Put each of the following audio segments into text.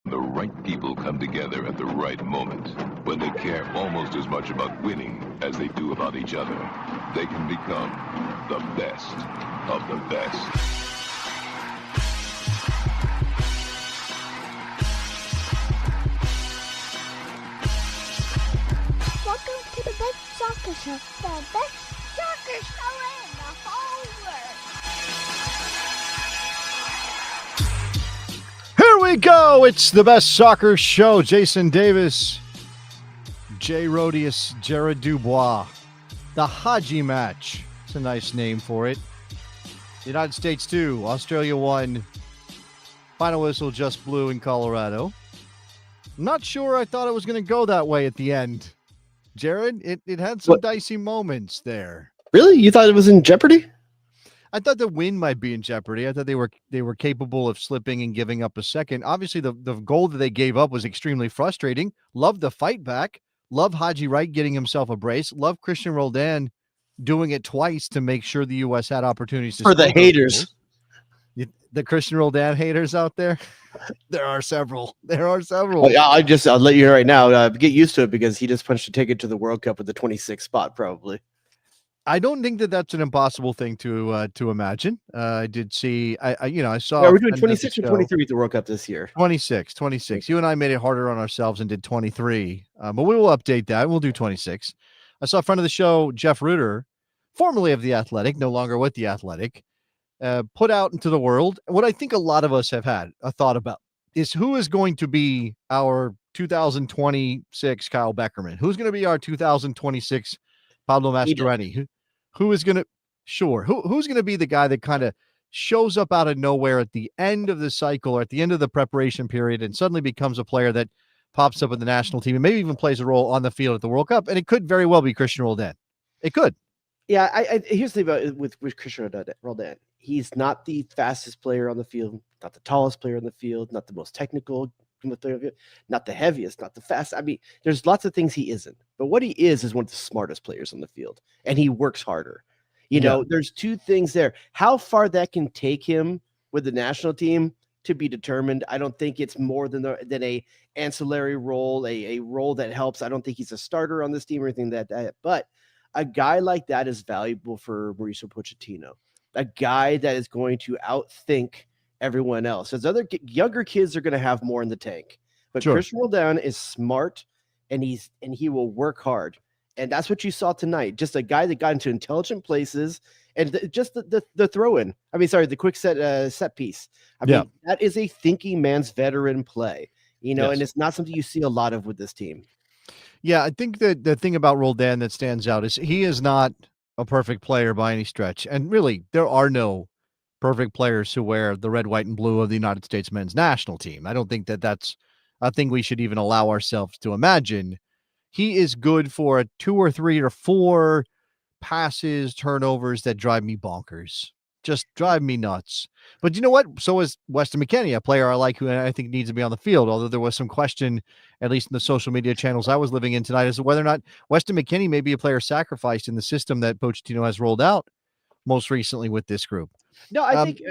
The right people come together at the right moment, when they care almost as much about winning as they do about each other, they can become the best of the best. Welcome to the best soccer show, the best soccer show in the whole world. Here we go. It's the best soccer show. Jason Davis, Jay Rodius, Jared Dubois. The Haji match. It's a nice name for it. The United States 2, Australia 1. Final whistle just blew in Colorado. Not sure I thought it was going to go that way at the end. Jared, it had some dicey moments there. Really? You thought it was in jeopardy? I thought the win might be in jeopardy. I thought they were capable of slipping and giving up a second. Obviously, the goal that they gave up was extremely frustrating. Love the fight back. Love Haji Wright getting himself a brace. Love Christian Roldan doing it twice to make sure the U.S. had opportunities to For the haters. The Christian Roldan haters out there, there are several. Well, I'll let you know right now. Get used to it because he just punched a ticket to the World Cup with the 26th spot, probably. I don't think that that's an impossible thing to imagine. I did see. I saw. Yeah, we're doing 26 or 23 at the World Cup this year. 26. You and I made it harder on ourselves and did 23. But we will update that. We'll do 26. I saw a friend of the show, Jeff Reuter, formerly of The Athletic, no longer with The Athletic, put out into the world what I think a lot of us have had a thought about is who is going to be our 2026 Kyle Beckerman? Who's going to be our 2026 Pablo Mastroeni? Who is going to who's going to be the guy that kind of shows up out of nowhere at the end of the cycle or at the end of the preparation period and suddenly becomes a player that pops up in the national team and maybe even plays a role on the field at the World Cup? And it could very well be Christian Roldan. It could. Yeah, I here's the thing about with Christian Roldan. He's not the fastest player on the field, not the tallest player on the field, not the most technical, not the heaviest, not the fast. I mean, there's lots of things he isn't. But what he is one of the smartest players on the field, and he works harder. You know, there's two things there. How far that can take him with the national team to be determined. I don't think it's more than a ancillary role, a role that helps. I don't think he's a starter on this team or anything like that. But a guy like that is valuable for Mauricio Pochettino. A guy that is going to outthink everyone else. As other younger kids are going to have more in the tank. But sure. Christian Roldan is smart, and he will work hard. And that's what you saw tonight. Just a guy that got into intelligent places, and just the throw-in. I mean, sorry, the quick set piece. I mean, that is a thinking man's veteran play. You know, and it's not something you see a lot of with this team. Yeah, I think that the thing about Roldan that stands out is he is not a perfect player by any stretch. And really, there are no perfect players who wear the red, white, and blue of the United States men's national team. I don't think that that's a thing we should even allow ourselves to imagine. He is good for 2 or 3 or 4 passes, turnovers that drive me bonkers. Just drive me nuts. But you know what? So is Weston McKennie, a player I like who I think needs to be on the field, although there was some question, at least in the social media channels I was living in tonight, as to whether or not Weston McKennie may be a player sacrificed in the system that Pochettino has rolled out most recently with this group. No, I think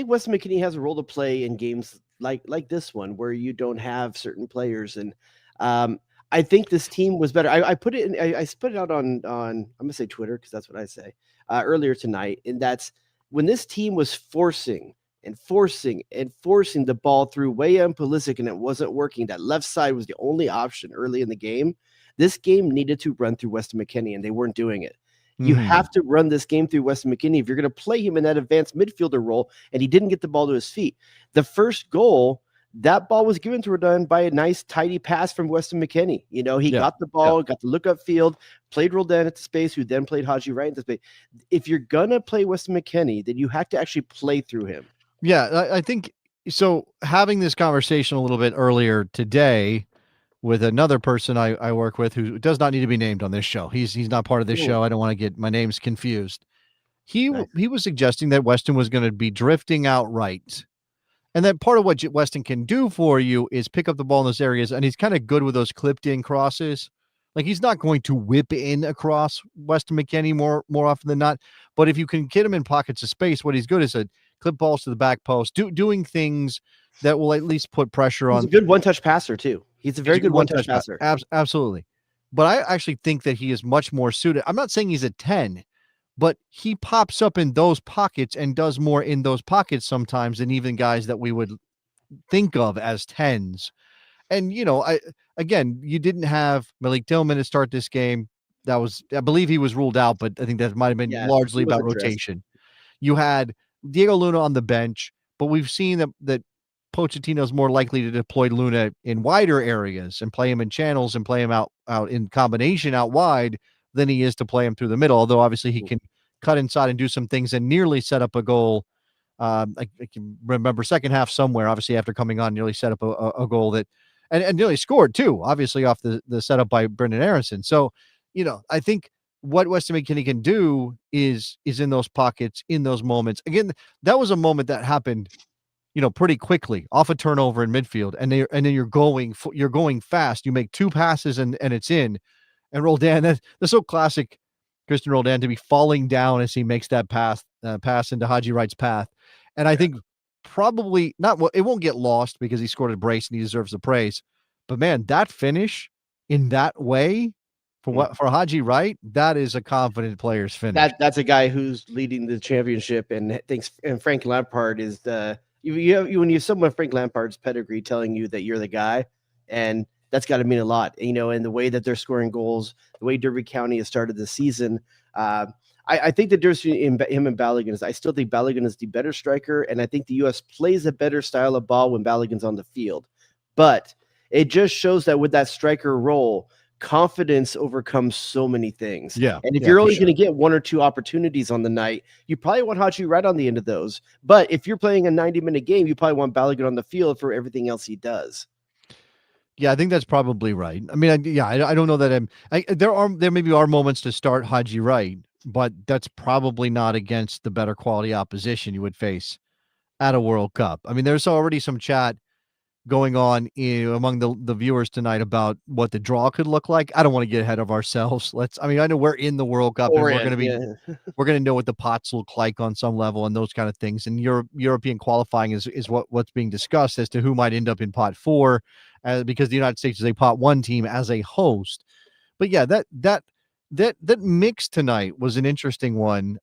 Weston McKennie has a role to play in games like this one where you don't have certain players. And I think this team was better. I put it in, I put it out on I'm gonna say Twitter because that's what I say earlier tonight. And that's when this team was forcing the ball through Weah and Pulisic, and it wasn't working. That left side was the only option early in the game. This game needed to run through Weston McKennie, and they weren't doing it. You have to run this game through Weston McKennie if you're going to play him in that advanced midfielder role, and he didn't get the ball to his feet. The first goal, that ball was given to Roldan by a nice, tidy pass from Weston McKennie. You know, he got the ball, got the look up field, played Roldan at the space, who then played Haji Wright at the space. If you're going to play Weston McKennie, then you have to actually play through him. Yeah, I think so. Having this conversation a little bit earlier today with another person I work with who does not need to be named on this show. He's not part of this show. I don't want to get my names confused. He was suggesting that Weston was going to be drifting out right. And that part of what Weston can do for you is pick up the ball in those areas. And he's kind of good with those clipped in crosses. Like he's not going to whip in across Weston McKennie more often than not. But if you can get him in pockets of space, what he's good is clip balls to the back post, doing things that will at least put pressure on. He's a good one-touch passer too. He's a very good one-touch passer. Absolutely. But I actually think that he is much more suited. I'm not saying he's a 10, but he pops up in those pockets and does more in those pockets sometimes than even guys that we would think of as 10s. And, you didn't have Malik Tillman to start this game. I believe he was ruled out, but I think that might have been largely about rotation. You had Diego Luna on the bench, but we've seen that Pochettino is more likely to deploy Luna in wider areas and play him in channels and play him out in combination out wide than he is to play him through the middle. Although obviously he can cut inside and do some things and nearly set up a goal. I can remember second half somewhere, obviously after coming on, nearly set up a goal that, and nearly scored too, obviously off the setup by Brendan Aronson. So, I think what Weston McKennie can do is in those pockets, in those moments. Again, that was a moment that happened, pretty quickly off a turnover in midfield, and then you're going fast. You make two passes and it's in. And Roldan, that's so classic Christian Roldan to be falling down as he makes that pass into Haji Wright's path. And I think probably not. It won't get lost because he scored a brace and he deserves the praise. But man, that finish in that way for Haji Wright, that is a confident player's finish. That's a guy who's leading the championship and thinks. And Frank Lampard is when you have someone Frank Lampard's pedigree telling you that you're the guy, and that's got to mean a lot. And the way that they're scoring goals, the way Derby County has started the season. I think the difference between him and Balogun is I still think Balogun is the better striker, and I think the U.S. plays a better style of ball when Balogun's on the field. But it just shows that with that striker role, confidence overcomes so many things. Yeah. And if you're only going to get one or two opportunities on the night, you probably want Haji Wright on the end of those. But if you're playing a 90-minute game, you probably want Balogun on the field for everything else he does. Yeah, I think that's probably right. I mean, I don't know that there maybe are moments to start Haji Wright, but that's probably not against the better quality opposition you would face at a World Cup. I mean, there's already some chat going on among the viewers tonight about what the draw could look like. I don't want to get ahead of ourselves. I know we're in the World Cup and we're going to know what the pots look like on some level and those kind of things. And European qualifying is what's being discussed as to who might end up in pot 4, because the United States is a pot 1 team as a host. But yeah, that mix tonight was an interesting one.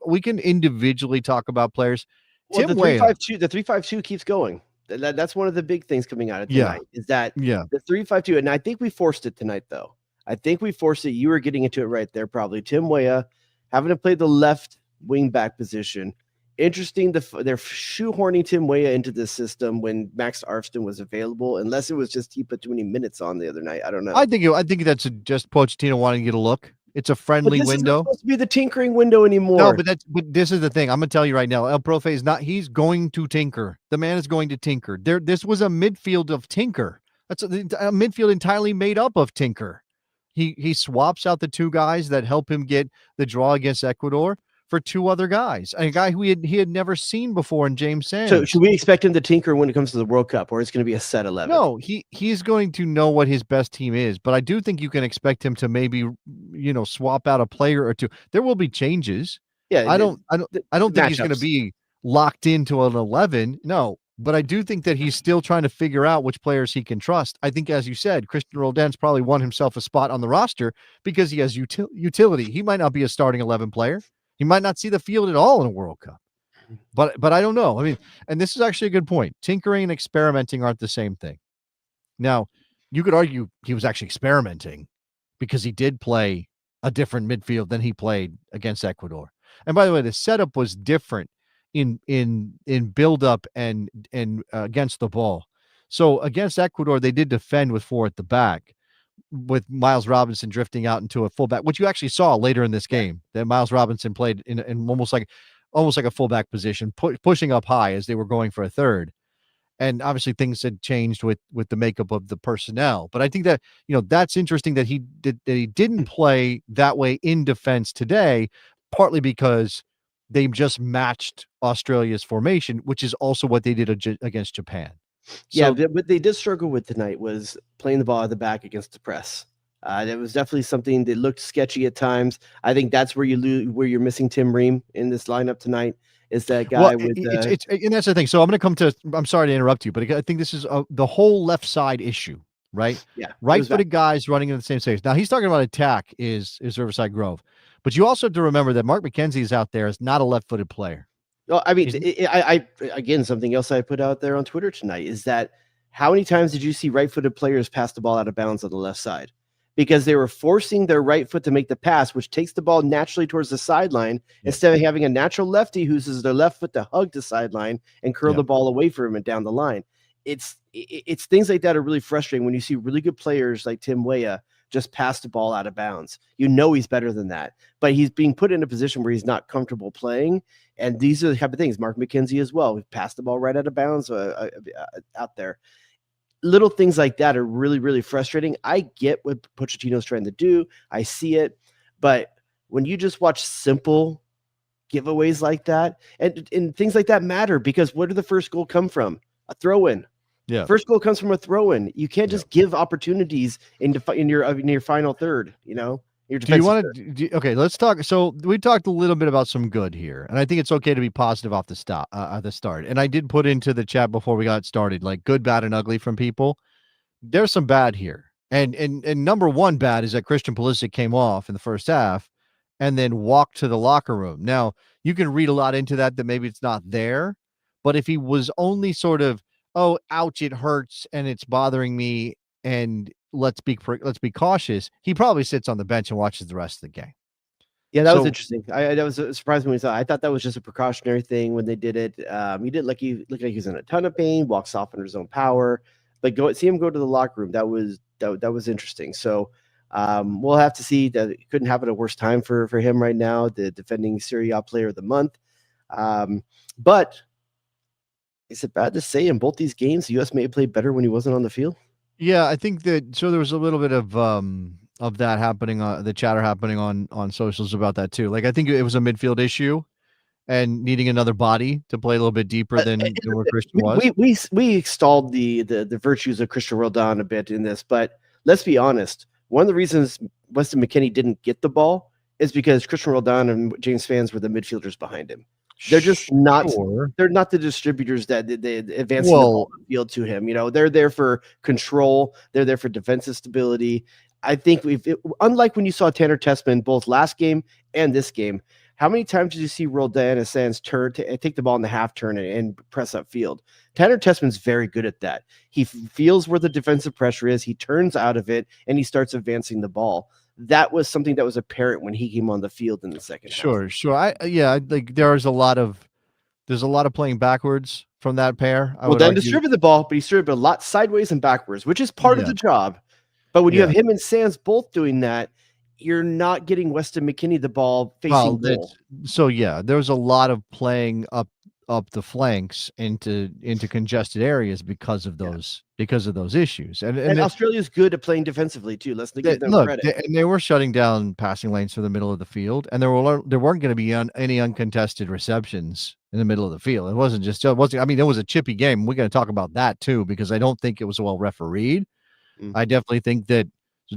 We can individually talk about players. Well, the 3-5-2 keeps going. That's one of the big things coming out of tonight is that the 3-5-2. And I think we forced it tonight, though. I think we forced it. You were getting into it right there, probably. Tim Weah having to play the left wing back position. Interesting. They're shoehorning Tim Weah into this system when Max Arfston was available, unless it was just he put too many minutes on the other night. I don't know. I think that's just Pochettino wanting to get a look. It's a friendly window. It's not supposed to be the tinkering window anymore. No, but this is the thing. I'm going to tell you right now. El Profe is not. He's going to tinker. The man is going to tinker. This was a midfield of tinker. That's a midfield entirely made up of tinker. He swaps out the two guys that help him get the draw against Ecuador for two other guys, a guy who he had never seen before in James Sands. So should we expect him to tinker when it comes to the World Cup, or it's going to be a set 11? No, he's going to know what his best team is, but I do think you can expect him to maybe, swap out a player or two. There will be changes. Yeah, I don't think he's going to be locked into an 11. No, but I do think that he's still trying to figure out which players he can trust. I think, as you said, Christian Roldan's probably won himself a spot on the roster because he has utility. He might not be a starting 11 player. He might not see the field at all in a World Cup, but I don't know. I mean, and this is actually a good point. Tinkering and experimenting aren't the same thing. Now, you could argue he was actually experimenting because he did play a different midfield than he played against Ecuador. And by the way, the setup was different in build-up and against the ball. So against Ecuador, they did defend with 4 at the back, with Miles Robinson drifting out into a fullback, which you actually saw later in this game. That Miles Robinson played in almost like a fullback position, pushing up high as they were going for a third. And obviously things had changed with the makeup of the personnel. But I think that, that's interesting that he didn't play that way in defense today, partly because they just matched Australia's formation, which is also what they did against Japan. Yeah, what they did struggle with tonight was playing the ball at the back against the press. That was definitely something that looked sketchy at times. I think that's where you're missing Tim Ream in this lineup tonight. is that guy Well, with the it's and that's the thing. So I'm sorry to interrupt you, but I think this is the whole left side issue, right? yeah, it was bad. Right-footed guys running in the same space. Now he's talking about attack is Riverside Grove, but you also have to remember that Mark McKenzie is out there is not a left-footed player. Well, I mean, He's- I again, something else I put out there on Twitter tonight is that how many times did you see right-footed players pass the ball out of bounds on the left side? Because they were forcing their right foot to make the pass, which takes the ball naturally towards the sideline, instead of having a natural lefty who uses their left foot to hug the sideline and curl the ball away from him and down the line. It's things like that are really frustrating when you see really good players like Tim Weah just pass the ball out of bounds. You know he's better than that, but he's being put in a position where he's not comfortable playing. And these are the type of things. Mark McKenzie as well. We've passed the ball right out of bounds out there. Little things like that are really, really frustrating. I get what Pochettino's trying to do. I see it. But when you just watch simple giveaways like that, and things like that matter, because where did the first goal come from? A throw-in. Yeah. First goal comes from a throw-in. You can't just give opportunities in your final third, Your Do you want to? Okay, let's talk. So we talked a little bit about some good here, and I think it's okay to be positive off the start. At the start, and I did put into the chat before we got started, like good, bad, and ugly from people. There's some bad here, and number one bad is that Christian Pulisic came off in the first half, and then walked to the locker room. Now you can read a lot into that maybe it's not there, but if he was only sort of, oh, ouch, it hurts and it's bothering me, and let's be cautious, he probably sits on the bench and watches the rest of the game. Yeah, that was interesting. That was surprising when we saw. I thought that was just a precautionary thing when they did it. He did look like he was in a ton of pain, walks off under his own power, but see him go to the locker room. That was interesting. So we'll have to see. That it couldn't happen at a worse time for him right now, the defending Serie A Player of the Month. But is it bad to say in both these games, the US may have played better when he wasn't on the field? Yeah, I think that. So there was a little bit of that happening, the chatter happening on socials about that too. Like I think it was a midfield issue, and needing another body to play a little bit deeper than where Christian was. We extolled the virtues of Christian Roldan a bit in this, but let's be honest. One of the reasons Weston McKennie didn't get the ball is because Christian Roldan and James Fans were the midfielders behind him. They're just not. Sure. They're not the distributors that they advance the ball on the field to him. They're there for control. They're there for defensive stability. I think unlike when you saw Tanner Tessman both last game and this game, how many times did you see Roldan and Sands take the ball in the half turn and press upfield? Tanner Tessman's very good at that. He feels where the defensive pressure is. He turns out of it and he starts advancing the ball. That was something that was apparent when he came on the field in the second half. Sure. I think there's a lot of playing backwards from that pair. Dan distributed the ball, but he distributed a lot sideways and backwards, which is part of the job. But when you have him and Sands both doing that, you're not getting Weston McKennie the ball facing goal. So there's a lot of playing up the flanks into congested areas because of those issues. And Australia's good at playing defensively too. Let's give them credit. They were shutting down passing lanes for the middle of the field, and there weren't going to be any uncontested receptions in the middle of the field. It wasn't. I mean, it was a chippy game. We're going to talk about that too, because I don't think it was well refereed. I definitely think that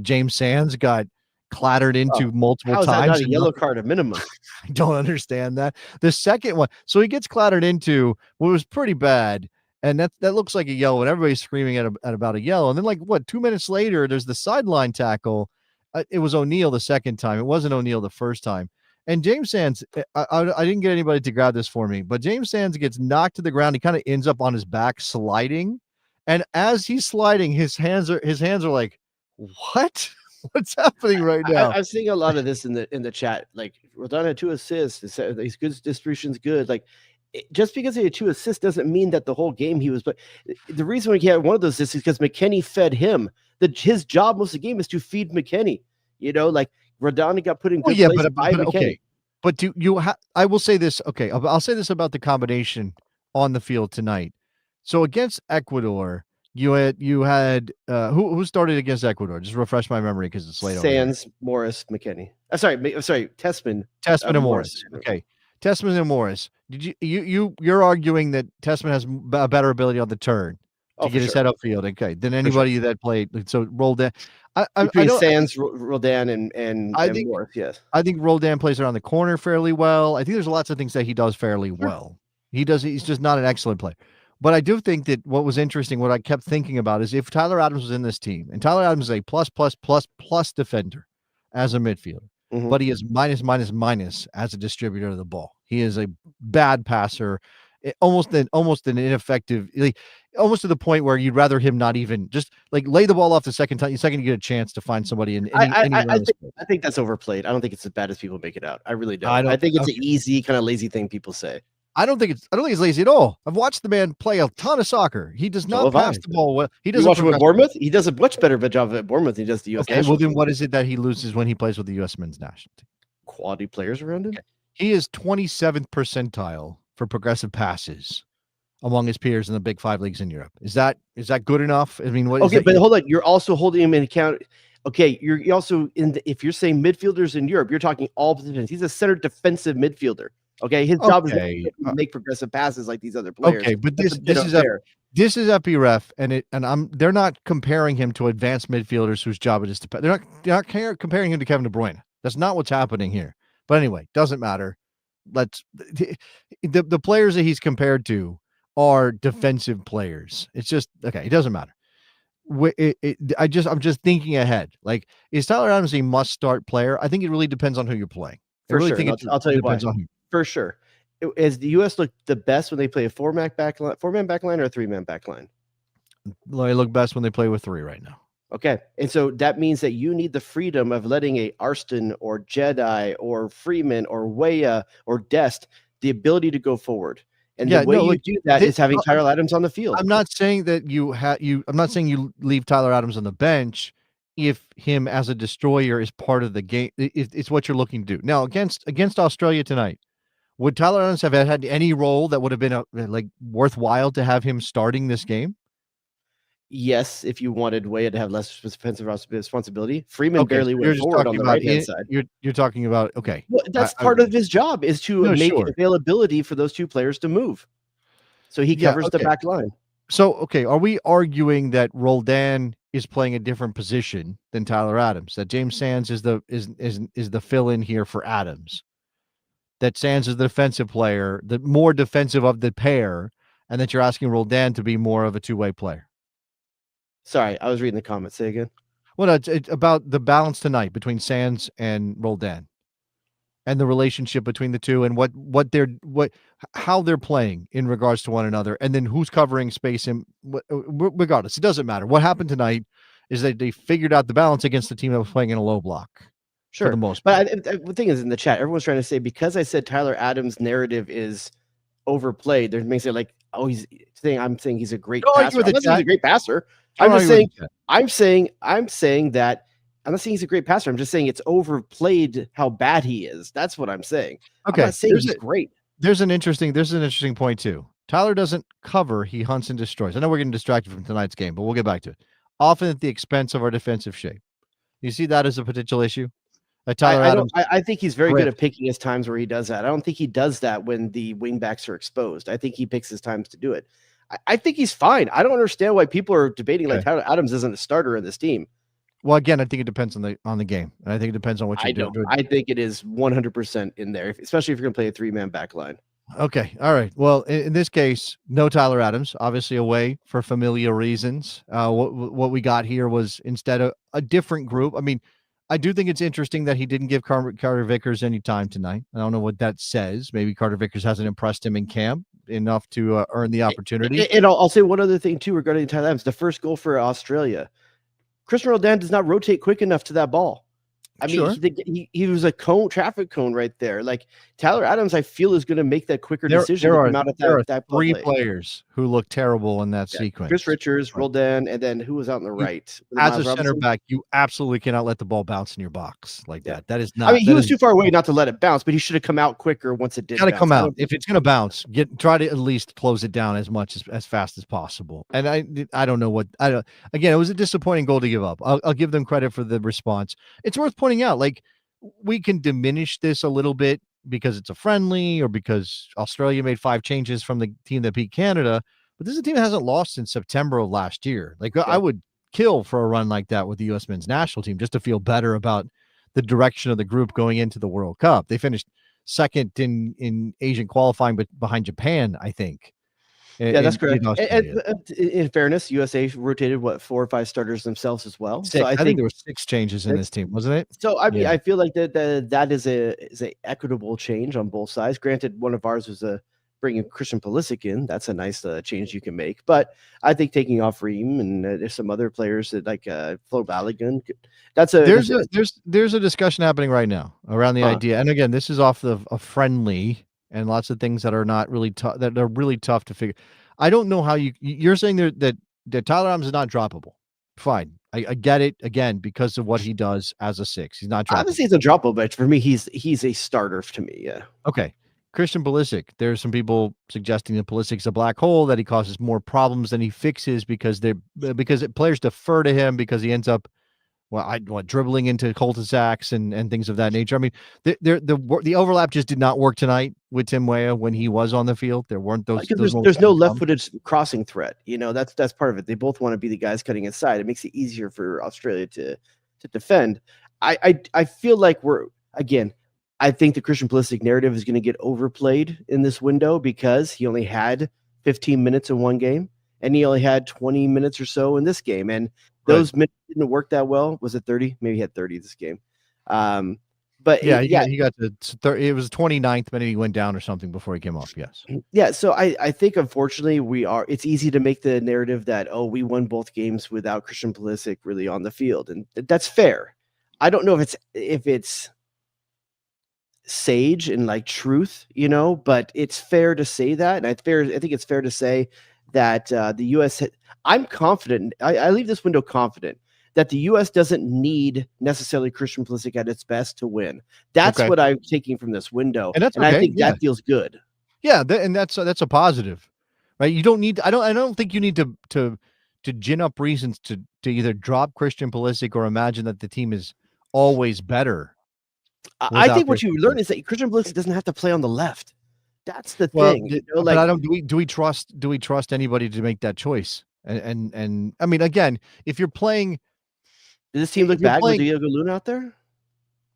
James Sands got clattered into multiple times. That not a yellow card at minimum? I don't understand that. The second one, so he gets clattered into what was pretty bad, and that looks like a yellow, and everybody's screaming at about a yellow. And then 2 minutes later, there's the sideline tackle. It was O'Neal the second time. It wasn't O'Neal the first time. And James Sands, I didn't get anybody to grab this for me, but James Sands gets knocked to the ground. He kind of ends up on his back sliding, and as he's sliding, his hands are like, what? What's happening right now? I'm seeing a lot of this in the chat. Like Roldan had 2 assists. His good distribution's good. Like just because he had 2 assists doesn't mean that the whole game he was. But the reason he had one of those assists is because McKennie fed him. His job most of the game is to feed McKennie. Like Roldan got put in good place by McKennie. Okay. But I will say this. Okay, I'll say this about the combination on the field tonight. So against Ecuador, you had who started against Ecuador? Just refresh my memory because it's late. Sands, Morris, McKennie. Sorry, Tessman. Tessman and Morris. Okay, Tessman and Morris. Did you're arguing that Tessman has a better ability on the turn? to get his head upfield. Okay, than anybody that played. So Roldan. Between don't. Sands, Roldan, and Morris, yes. I think Roldan plays around the corner fairly well. I think there's lots of things that he does fairly well. He's just not an excellent player. But I do think that what was interesting, what I kept thinking about is if Tyler Adams was in this team, and Tyler Adams is a plus defender as a midfielder, but he is minus as a distributor of the ball. He is a bad passer, almost an ineffective, almost to the point where you'd rather him not even just like lay the ball off the second you get a chance to find somebody in I think that's overplayed. I don't think it's as bad as people make it out. I really don't. I think it's an easy kind of lazy thing people say. I don't think it's lazy at all. I've watched the man play a ton of soccer. He does not pass the ball well. He doesn't. You watch him with Bournemouth. He does a much better job at Bournemouth than he does the U.S. Okay, well then what is it that he loses when he plays with the U.S. men's national team? Quality players around him. Okay. He is 27th percentile for progressive passes among his peers in the big 5 leagues in Europe. Is that good enough? I mean, what? Okay, but hold on. You're also holding him in account. Okay, you're also if you're saying midfielders in Europe, you're talking all positions. He's a center defensive midfielder. Okay, his job is to make progressive passes like these other players. Okay, but this is FBref, and they're not comparing him to advanced midfielders whose job it is to. They're not comparing him to Kevin De Bruyne. That's not what's happening here. But anyway, doesn't matter. The players that he's compared to are defensive players. It's just okay. It doesn't matter. I'm just thinking ahead. Like, is Tyler Adams a must-start player? I think it really depends on who you're playing. I'll tell you why. For sure. As the U.S. look the best when they play a 4-man back line or a 3-man back line? They look best when they play with 3 right now. Okay. And so that means that you need the freedom of letting a Arston or Jedi or Freeman or Weah or Dest the ability to go forward. And the way you do that is having Tyler Adams on the field. I'm not saying that I'm not saying you leave Tyler Adams on the bench if him as a destroyer is part of the game. It's what you're looking to do. Now, against Australia tonight, would Tyler Adams have had any role that would have been worthwhile to have him starting this game? Yes, if you wanted Weah to have less defensive responsibility. Freeman barely went forward on the right-hand side. You're talking about, okay. Well, that's part of his job is to make availability for those 2 players to move. So he covers the back line. So, okay, are we arguing that Roldan is playing a different position than Tyler Adams? That James Sands is the fill-in here for Adams? That Sands is the defensive player, the more defensive of the pair, and that you're asking Roldan to be more of a 2-way player? Sorry, I was reading the comments. Say again. Well, it's about the balance tonight between Sands and Roldan, and the relationship between the two, and how they're playing in regards to one another, and then who's covering space. And regardless, it doesn't matter. What happened tonight is that they figured out the balance against the team that was playing in a low block. Sure, for the most part. But the thing is, in the chat, everyone's trying to say because I said Tyler Adams' narrative is overplayed. They're making it like, oh, I'm saying he's a great passer. I'm not saying he's a great passer. I'm saying that I'm not saying he's a great passer. I'm just saying it's overplayed how bad he is. That's what I'm saying. Okay, I'm not saying he's great. There's an interesting point too. Tyler doesn't cover; he hunts and destroys. I know we're getting distracted from tonight's game, but we'll get back to it. Often at the expense of our defensive shape. You see that as a potential issue? I think he's very good at picking his times where he does that. I don't think he does that when the wingbacks are exposed. I think he picks his times to do it. I think he's fine. I don't understand why people are debating like Tyler Adams isn't a starter in this team. Well, again, I think it depends on the game. And I think it depends on what you do. I think it is 100% in there, especially if you're going to play a 3-man back line. Okay. All right. Well, in this case, no Tyler Adams, obviously away for familiar reasons. What we got here was instead of a different group. I mean, I do think it's interesting that he didn't give Carter Vickers any time tonight. I don't know what that says. Maybe Carter Vickers hasn't impressed him in camp enough to earn the opportunity. And I'll say one other thing too regarding Tyler Adams. The first goal for Australia, Christian Roldan does not rotate quick enough to that ball. I mean, he was a traffic cone right there. Like Tyler Adams, I feel is going to make that quicker decision. There are 3 players who look terrible in that sequence. Chris Richards, Roldan, and then who was out on the right? As a center back, you absolutely cannot let the ball bounce in your box like that. That is not. I mean, he was too far away not to let it bounce, but he should have come out quicker once it did. Got to come out. If it's going to bounce, try to at least close it down as fast as possible. And I don't know again, it was a disappointing goal to give up. I'll give them credit for the response. It's worth pointing out, like, we can diminish this a little bit because it's a friendly or because Australia made 5 changes from the team that beat Canada. But this is a team that hasn't lost since September of last year. Like I Yeah. would kill for a run like that with the U.S. men's national team just to feel better about the direction of the group going into the World Cup. They finished second in Asian qualifying, but behind Japan, I think. Yeah, that's in correct. Australia. In fairness, USA rotated 4 or 5 starters themselves as well. So I think there were 6 changes in this team, wasn't it? So I mean, Yeah. I feel like that is a equitable change on both sides. Granted, one of ours was bringing Christian Pulisic in. That's a nice change you can make. But I think taking off Ream and there's some other players that like Flo Balogun. There's a discussion happening right now around the idea. And again, this is off of a friendly and lots of things that are not really tough, that are really tough to figure. I don't know how you're saying that Tyler Adams is not droppable. Fine. I get it again because of what he does as a 6. He's not droppable. Obviously, he's a droppable, but for me, he's a starter to me. Yeah. Okay. Christian Pulisic. There's some people suggesting that Pulisic's a black hole, that he causes more problems than he fixes because players defer to him because he ends up dribbling into cul-de-sacs and things of that nature. I mean, the overlap just did not work tonight with Tim Weah when he was on the field. There weren't those. There's no left-footed crossing threat. You know, that's part of it. They both want to be the guys cutting inside. It makes it easier for Australia to defend. I feel like I think the Christian Pulisic narrative is going to get overplayed in this window because he only had 15 minutes in one game and he only had 20 minutes or so in this game. And those minutes didn't work that well. Was it 30? Maybe he had 30 this game. But he got to 30. It was 29th minute. He went down or something before he came off. Yes. Yeah. So I think unfortunately it's easy to make the narrative that, we won both games without Christian Pulisic really on the field. And that's fair. I don't know if it's sage and like truth, but it's fair to say that. And I think it's fair to say that the U.S. I'm confident. I leave this window confident that the U.S. doesn't need necessarily Christian Pulisic at its best to win. That's what I'm taking from this window, and I think that feels good. Yeah, and that's a positive, right? You don't need. I don't think you need to gin up reasons to either drop Christian Pulisic or imagine that the team is always better. I think what you learn is that Christian Pulisic doesn't have to play on the left. That's the thing. But I don't. Do we trust anybody to make that choice? And I mean, again, if you're playing, did this team look bad with Diego Luna out there?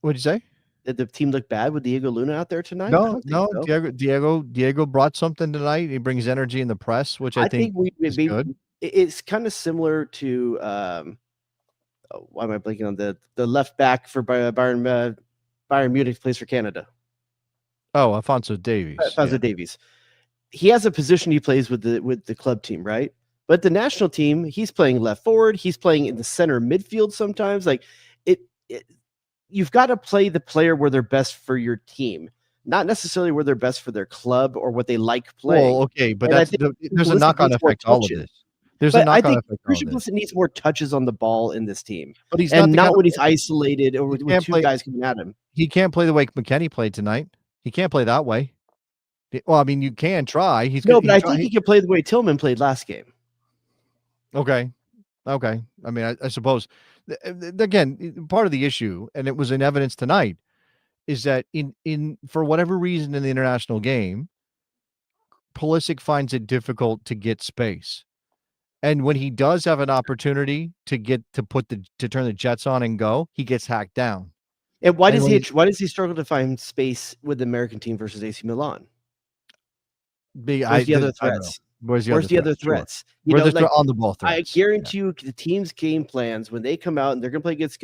What'd you say? Did the team look bad with Diego Luna out there tonight? No. So. Diego brought something tonight. He brings energy in the press, which I think is good. It's kind of similar to why am I blanking on the left back for Bayern Munich plays for Canada? Oh, Alphonso Davies. Davies. He has a position he plays with the club team, right? But the national team, he's playing left forward. He's playing in the center midfield sometimes. Like you've got to play the player where they're best for your team, not necessarily where they're best for their club or what they like playing. Well, okay, but there's a knock-on effect to all of this. I think Christian Pulisic needs more touches on the ball in this team, but he's not when he's isolated or with two guys coming at him. He can't play the way McKennie played tonight. He can't play that way. Well, I mean, you can try. I think he can play the way Tillman played last game. Okay. I mean, I suppose, again, part of the issue, and it was in evidence tonight, is that in for whatever reason in the international game, Pulisic finds it difficult to get space. And when he does have an opportunity to turn the jets on and go, he gets hacked down. And why does he struggle to find space with the American team versus AC Milan? Where's the other threats? Where's the other threats? Sure. On the ball threats. I guarantee you the team's game plans when they come out and they're going to play against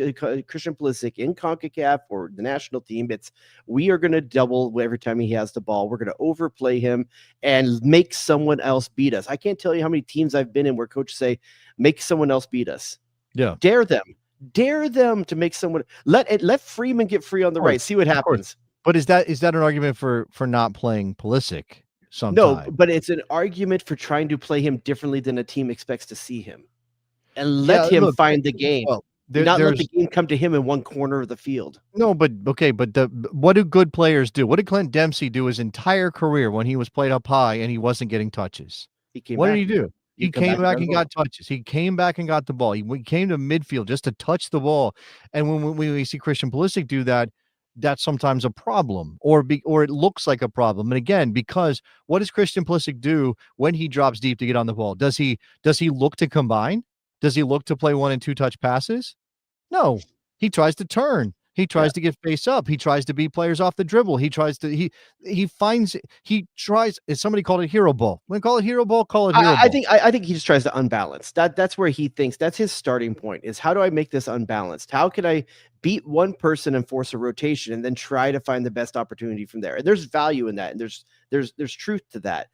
Christian Pulisic in CONCACAF or the national team, we are going to double every time he has the ball. We're going to overplay him and make someone else beat us. I can't tell you how many teams I've been in where coaches say, make someone else beat us. Yeah. Dare them to make someone let Freeman get free on the right. See what happens. But is that an argument for not playing Pulisic? Sometime. No, but it's an argument for trying to play him differently than a team expects to see him, and let him find the game. Well, not let the game come to him in one corner of the field. No, but okay, but what do good players do? What did Clint Dempsey do his entire career when he was played up high and he wasn't getting touches? What did he do? He came back and got touches. He came back and got the ball. He came to midfield just to touch the ball. And when we see Christian Pulisic do that, that's sometimes a problem, or it looks like a problem. And again, because what does Christian Pulisic do when he drops deep to get on the ball? Does he look to combine? Does he look to play 1 and 2 touch passes? No, he tries to turn. He tries to get face up. He tries to beat players off the dribble. He tries. Somebody called it hero ball. When call it hero ball, call it hero ball. I think he just tries to unbalance. That's where he thinks that's his starting point is how do I make this unbalanced? How can I beat one person and force a rotation and then try to find the best opportunity from there? And there's value in that. And there's truth to that.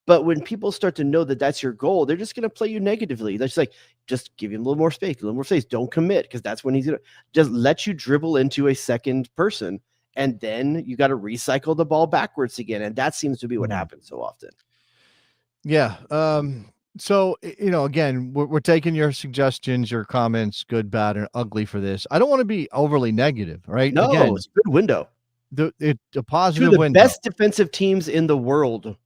But when people start to know that that's your goal, they're just going to play you negatively. They're just like, just give him a little more space, Don't commit, because that's when he's going to just let you dribble into a second person. And then you got to recycle the ball backwards again. And that seems to be what happens so often. Yeah. So, again, we're taking your suggestions, your comments, good, bad, and ugly for this. I don't want to be overly negative, right? No, again, it's a good window. A positive Two of the window. best defensive teams in the world.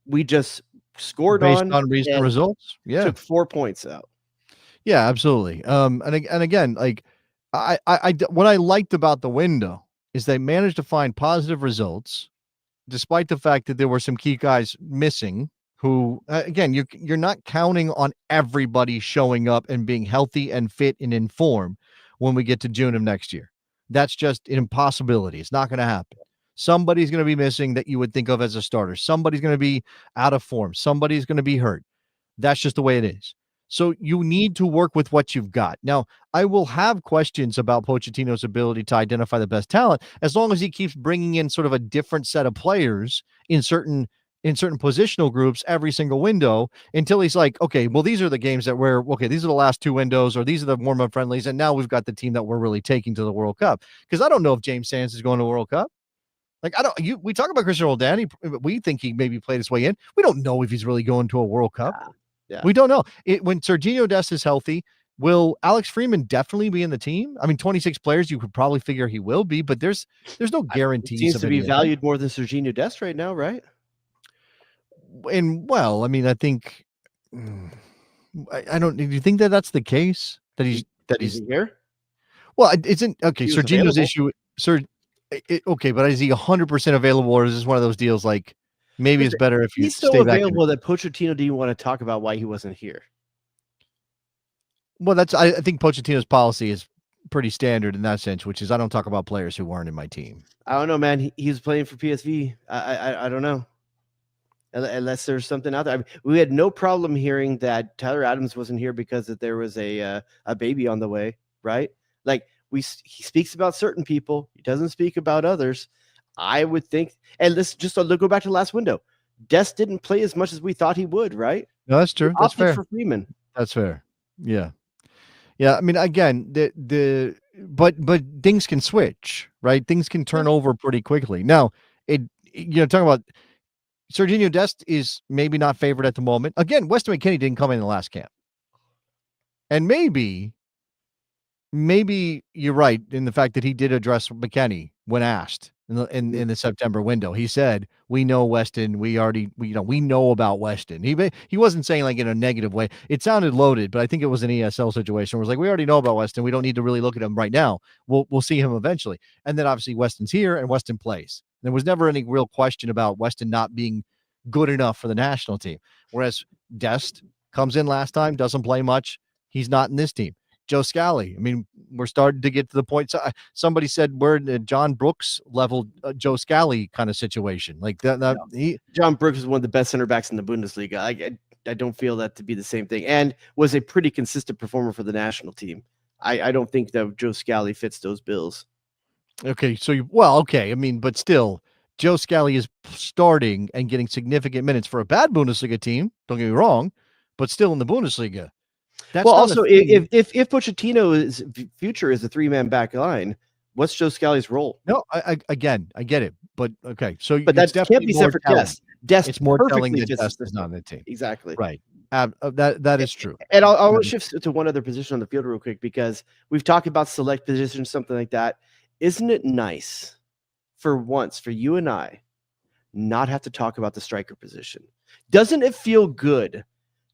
We just scored based on recent results. Yeah, took 4 points out. Yeah, absolutely. And again, like what I liked about the window is they managed to find positive results, despite the fact that there were some key guys missing. Who again, you're not counting on everybody showing up and being healthy and fit and in form when we get to June of next year. That's just an impossibility. It's not going to happen. Somebody's going to be missing that you would think of as a starter. Somebody's going to be out of form. Somebody's going to be hurt. That's just the way it is. So you need to work with what you've got. Now, I will have questions about Pochettino's ability to identify the best talent as long as he keeps bringing in sort of a different set of players in certain positional groups every single window until he's like, okay, well, these are the games that these are the last 2 windows, or these are the warm-up friendlies, and now we've got the team that we're really taking to the World Cup. Because I don't know if James Sands is going to the World Cup. Like, we talk about Christian Roldan. We think he maybe played his way in. We don't know if he's really going to a World Cup. Yeah. We don't know. When Serginho Dest is healthy, will Alex Freeman definitely be in the team? I mean, 26 players, you could probably figure he will be, but there's no guarantees. He seems to be valued more than Serginho Dest right now, right? And, well, I mean, I think I don't. Do you think that that's the case? That he's here? Well, it isn't. Okay, Serginho's issue, okay, but is he 100% available, or is this one of those deals like maybe it's better if he's so available that Pochettino didn't want to talk about why he wasn't here? Well, I think Pochettino's policy is pretty standard in that sense, which is I don't talk about players who weren't in my team. I don't know, man. He was playing for PSV. I don't know. Unless there's something out there. I mean, we had no problem hearing that Tyler Adams wasn't here because that there was a baby on the way, right? Like he speaks about certain people. He doesn't speak about others. I would think, and let's just go back to the last window. Dest didn't play as much as we thought he would, right? No, that's true. That's fair. For Freeman. That's fair. Yeah. Yeah. I mean, again, but things can switch, right? Things can turn over pretty quickly. Now, talking about Serginho Dest is maybe not favored at the moment. Again, Weston McKennie didn't come in the last camp. And maybe you're right in the fact that he did address McKennie when asked in the September window. He said, "We know Weston. We know about Weston." He wasn't saying like in a negative way. It sounded loaded, but I think it was an ESL situation. Where it was like, we already know about Weston. We don't need to really look at him right now. We'll see him eventually. And then obviously Weston's here and Weston plays. There was never any real question about Weston not being good enough for the national team. Whereas Dest comes in last time, doesn't play much. He's not in this team. Joe Scally. I mean, we're starting to get to the point. Somebody said we're in a John Brooks level Joe Scally kind of situation. Like that. John Brooks is one of the best center backs in the Bundesliga. I don't feel that to be the same thing, and was a pretty consistent performer for the national team. I don't think that Joe Scally fits those bills. Okay, so okay. I mean, but still, Joe Scally is starting and getting significant minutes for a bad Bundesliga team. Don't get me wrong, but still in the Bundesliga. That's also if Pochettino's future is a 3-man back line, what's Joe Scally's role? No, I get it, but okay. So, but that can't be said for Dest. It's more telling that Dest is not on the team. Exactly. Right. That is true. And I'll shift to one other position on the field real quick because we've talked about select positions, something like that. Isn't it nice for once for you and I not have to talk about the striker position? Doesn't it feel good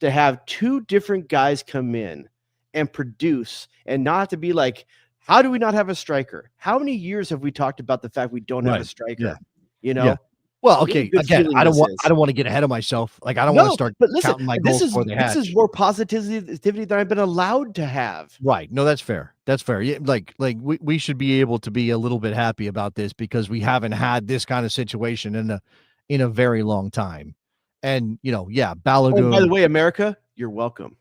to have 2 different guys come in and produce and not to be like How do we not have a striker? How many years have we talked about the fact we don't have a striker? Yeah. You know. Yeah. Well, What a okay. good Again, feeling I don't this want. is. I don't want to get ahead of myself. Like I don't want to No, start but listen, counting my this goals before they hatch. is more positivity than I've been allowed to have. Right. No, that's fair. That's fair. Yeah, like we should be able to be a little bit happy about this because we haven't had this kind of situation in a very long time. And Oh, Balogun. by the way, America, you're welcome.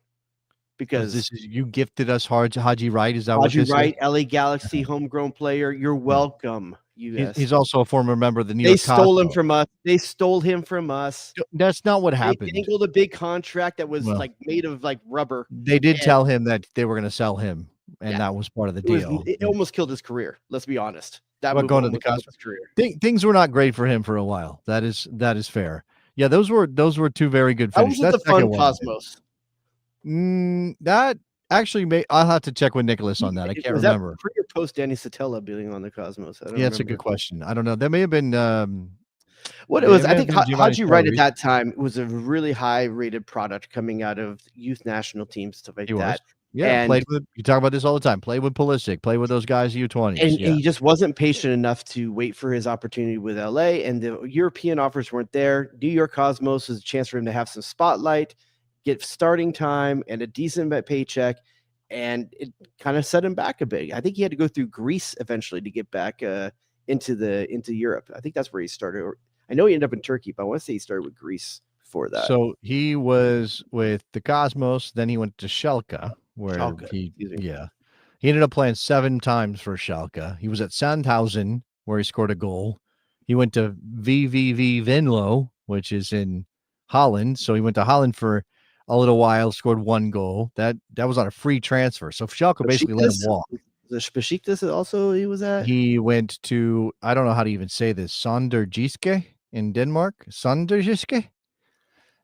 Because this is you gifted us Haji Wright. Is that Haji what this Wright, is? LA Galaxy, homegrown player. You're welcome. He's also a former member of the New They York stole him Cosmos. from us. They stole him from us. That's not what They happened. dangled a big contract that was like made of like rubber. They did tell him that they were going to sell him, and that was part of the It deal. it almost killed his career. Let's be honest. That About move going to the almost killed Cosmos. his career. Things were not great for him for a while. That is fair. Yeah, those were two very good How finishes. was it the fun Cosmos? That actually I'll have to check with Nicholas on that. I can't remember. That pre or post Danny Satella being on the Cosmos? I don't That's a good question. I don't know. That may have been what it was. I think Haji Wright at that time was a really high rated product coming out of youth national teams, stuff like that. Yeah, and played with. You talk about this all the time. Play with Pulisic. Play with those guys U20s. And he just wasn't patient enough to wait for his opportunity with LA, and the European offers weren't there. New York Cosmos was a chance for him to have some spotlight, get starting time, and a decent paycheck, and it kind of set him back a bit. I think he had to go through Greece eventually to get back into Europe. I think that's where he started. I know he ended up in Turkey, but I want to say he started with Greece before that. So he was with the Cosmos, then he went to Schalke, where he ended up playing 7 times for Schalke. He was at Sandhausen, where he scored a goal. He went to VVV Venlo, which is in Holland. So he went to Holland for a little while, scored 1 goal. That was on a free transfer. So Schalke basically let him walk. The Besiktas also he was at? He went to, I don't know how to even say this, Sønderjyske in Denmark. Sønderjyske.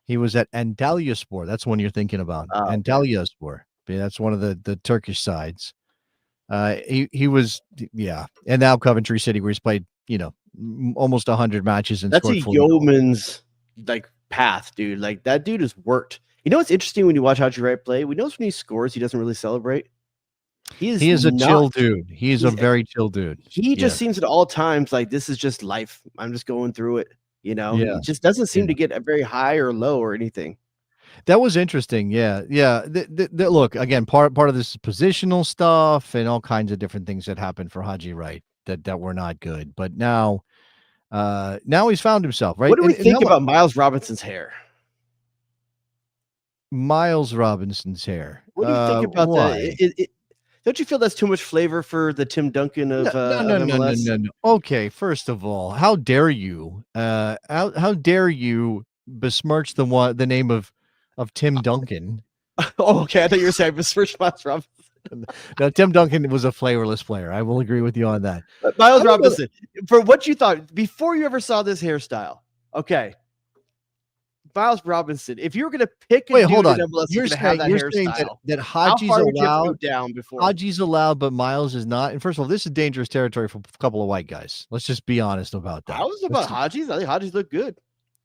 He was at Antalyaspor. That's one you're thinking about. Antalyaspor. That's one of the Turkish sides. He was, and now Coventry City, where he's played, almost 100 matches and that's scored a 40 yeoman's like path, dude. Like that dude has worked. You know what's interesting when you watch Haji Wright play? We notice when he scores, he doesn't really celebrate. He is a chill dude. He's a very chill dude. He just seems at all times like this is just life. I'm just going through it. He just doesn't seem to get a very high or low or anything. That was interesting. Yeah. Look, again, part of this is positional stuff and all kinds of different things that happened for Haji Wright that were not good. But now he's found himself, right? What do we think about Miles Robinson's hair? Miles Robinson's hair. What do you think about that? Don't you feel that's too much flavor for the Tim Duncan of MLS? No. Okay, first of all, how dare you? How dare you besmirch the name of Tim Duncan? Oh, okay. I thought you were saying besmirch Miles Robinson. No, Tim Duncan was a flavorless player. I will agree with you on that. Miles Robinson, for what you thought before you ever saw this hairstyle, okay. Miles Robinson, if you were going to pick a hold on. MLS, You're saying that Haji's allowed. Haji's allowed, but Miles is not. And first of all, this is dangerous territory for a couple of white guys. Let's just be honest about that. I was about Haji's. I think Haji's look good.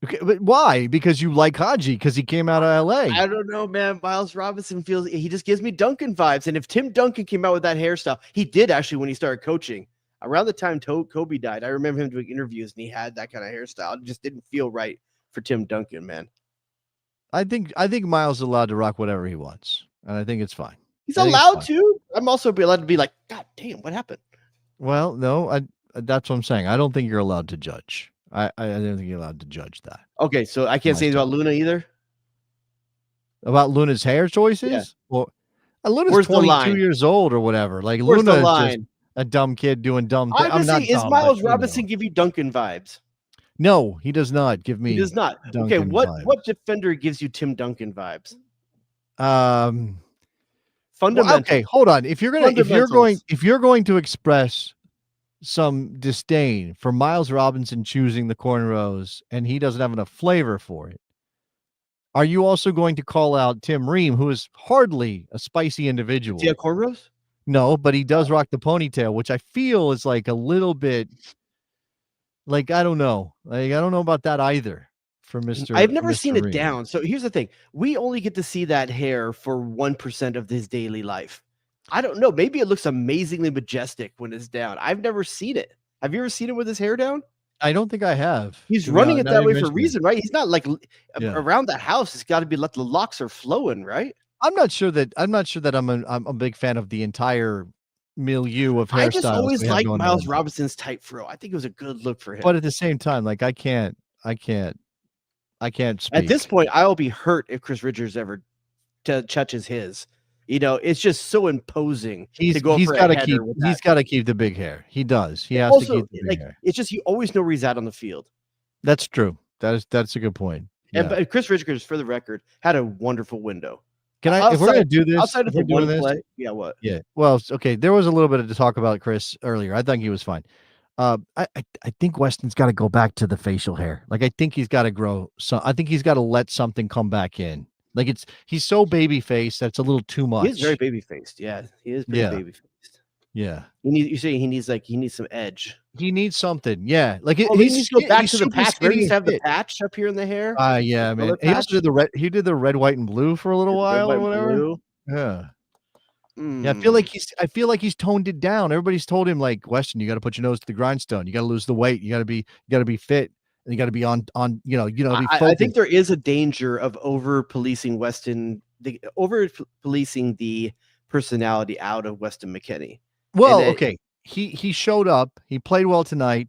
Okay, but why? Because you like Haji because he came out of LA. I don't know, man. Miles Robinson he just gives me Duncan vibes. And if Tim Duncan came out with that hairstyle, he did actually when he started coaching. Around the time Kobe died, I remember him doing interviews and he had that kind of hairstyle. It just didn't feel right for Tim Duncan, man. I think Miles is allowed to rock whatever he wants, and I think it's fine. He's allowed to. I'm also allowed to be like, God damn, what happened? Well, no, that's what I'm saying. I don't think you're allowed to judge. I don't think you're allowed to judge that. Okay, so I can't say anything about Luna either. About Luna's hair choices? Yeah. Well, Luna's 22 years old or whatever. Like Luna is just a dumb kid doing dumb things. I'm not. Is Miles Robinson give you Duncan vibes? No, he does not give me. He does not. Duncan okay, what defender gives you Tim Duncan vibes? Fundamentals. Well, okay, hold on. If you're going to express some disdain for Miles Robinson choosing the cornrows and he doesn't have enough flavor for it, are you also going to call out Tim Ream, who is hardly a spicy individual? Does he have cornrows? No, but he does rock the ponytail, which I feel is like a little bit. Like, I don't know. Like, I don't know about that either for Mr. I've never seen Ream. it down. So here's the thing. We only get to see that hair for 1% of his daily life. I don't know. Maybe it looks amazingly majestic when it's down. I've never seen it. Have you ever seen him with his hair down? I don't think I have. He's running it now that you way for a mention it. reason, right? He's not like Yeah. around the house. It's got to be like the locks are flowing, right? I'm not sure that I'm a big fan of the entire milieu of hairstyles. I just always we have liked going Miles on. Robinson's tight fro. I think it was a good look for him. But at the same time, like I can't speak. At this point, I'll be hurt if Chris Richards ever touches his. You know, it's just so imposing to go for a header with that. He's got to keep the big hair. He does. He has Also, to keep the big hair. It's just you always know where he's at on the field. That's true. That's a good point. Yeah. But Chris Richards, for the record, had a wonderul window. Can I? If we're gonna do this, outside of the one play, yeah, what? Yeah. Well, okay. There was a little bit to talk about Chris earlier. I think he was fine. I think Weston's got to go back to the facial hair. Like I think he's got to grow. So I think he's got to let something come back in. Like he's so baby faced that's a little too much. He is very baby faced. Yeah, he is pretty baby faced. Yeah. You say he needs some edge. He needs something. Yeah. Like he needs to go back to the patch. He used to have the patch up here in the hair. Yeah, man. He also did the red. He did the red, white, and blue for a little while or whatever. Blue. Yeah. Yeah, I feel like he's toned it down. Everybody's told him like, Weston, you got to put your nose to the grindstone. You got to lose the weight. You got to be fit, and you got to be on. Be focused. I think there is a danger of over policing Weston, over policing the personality out of Weston McKennie. Well, okay, he showed up. He played well tonight.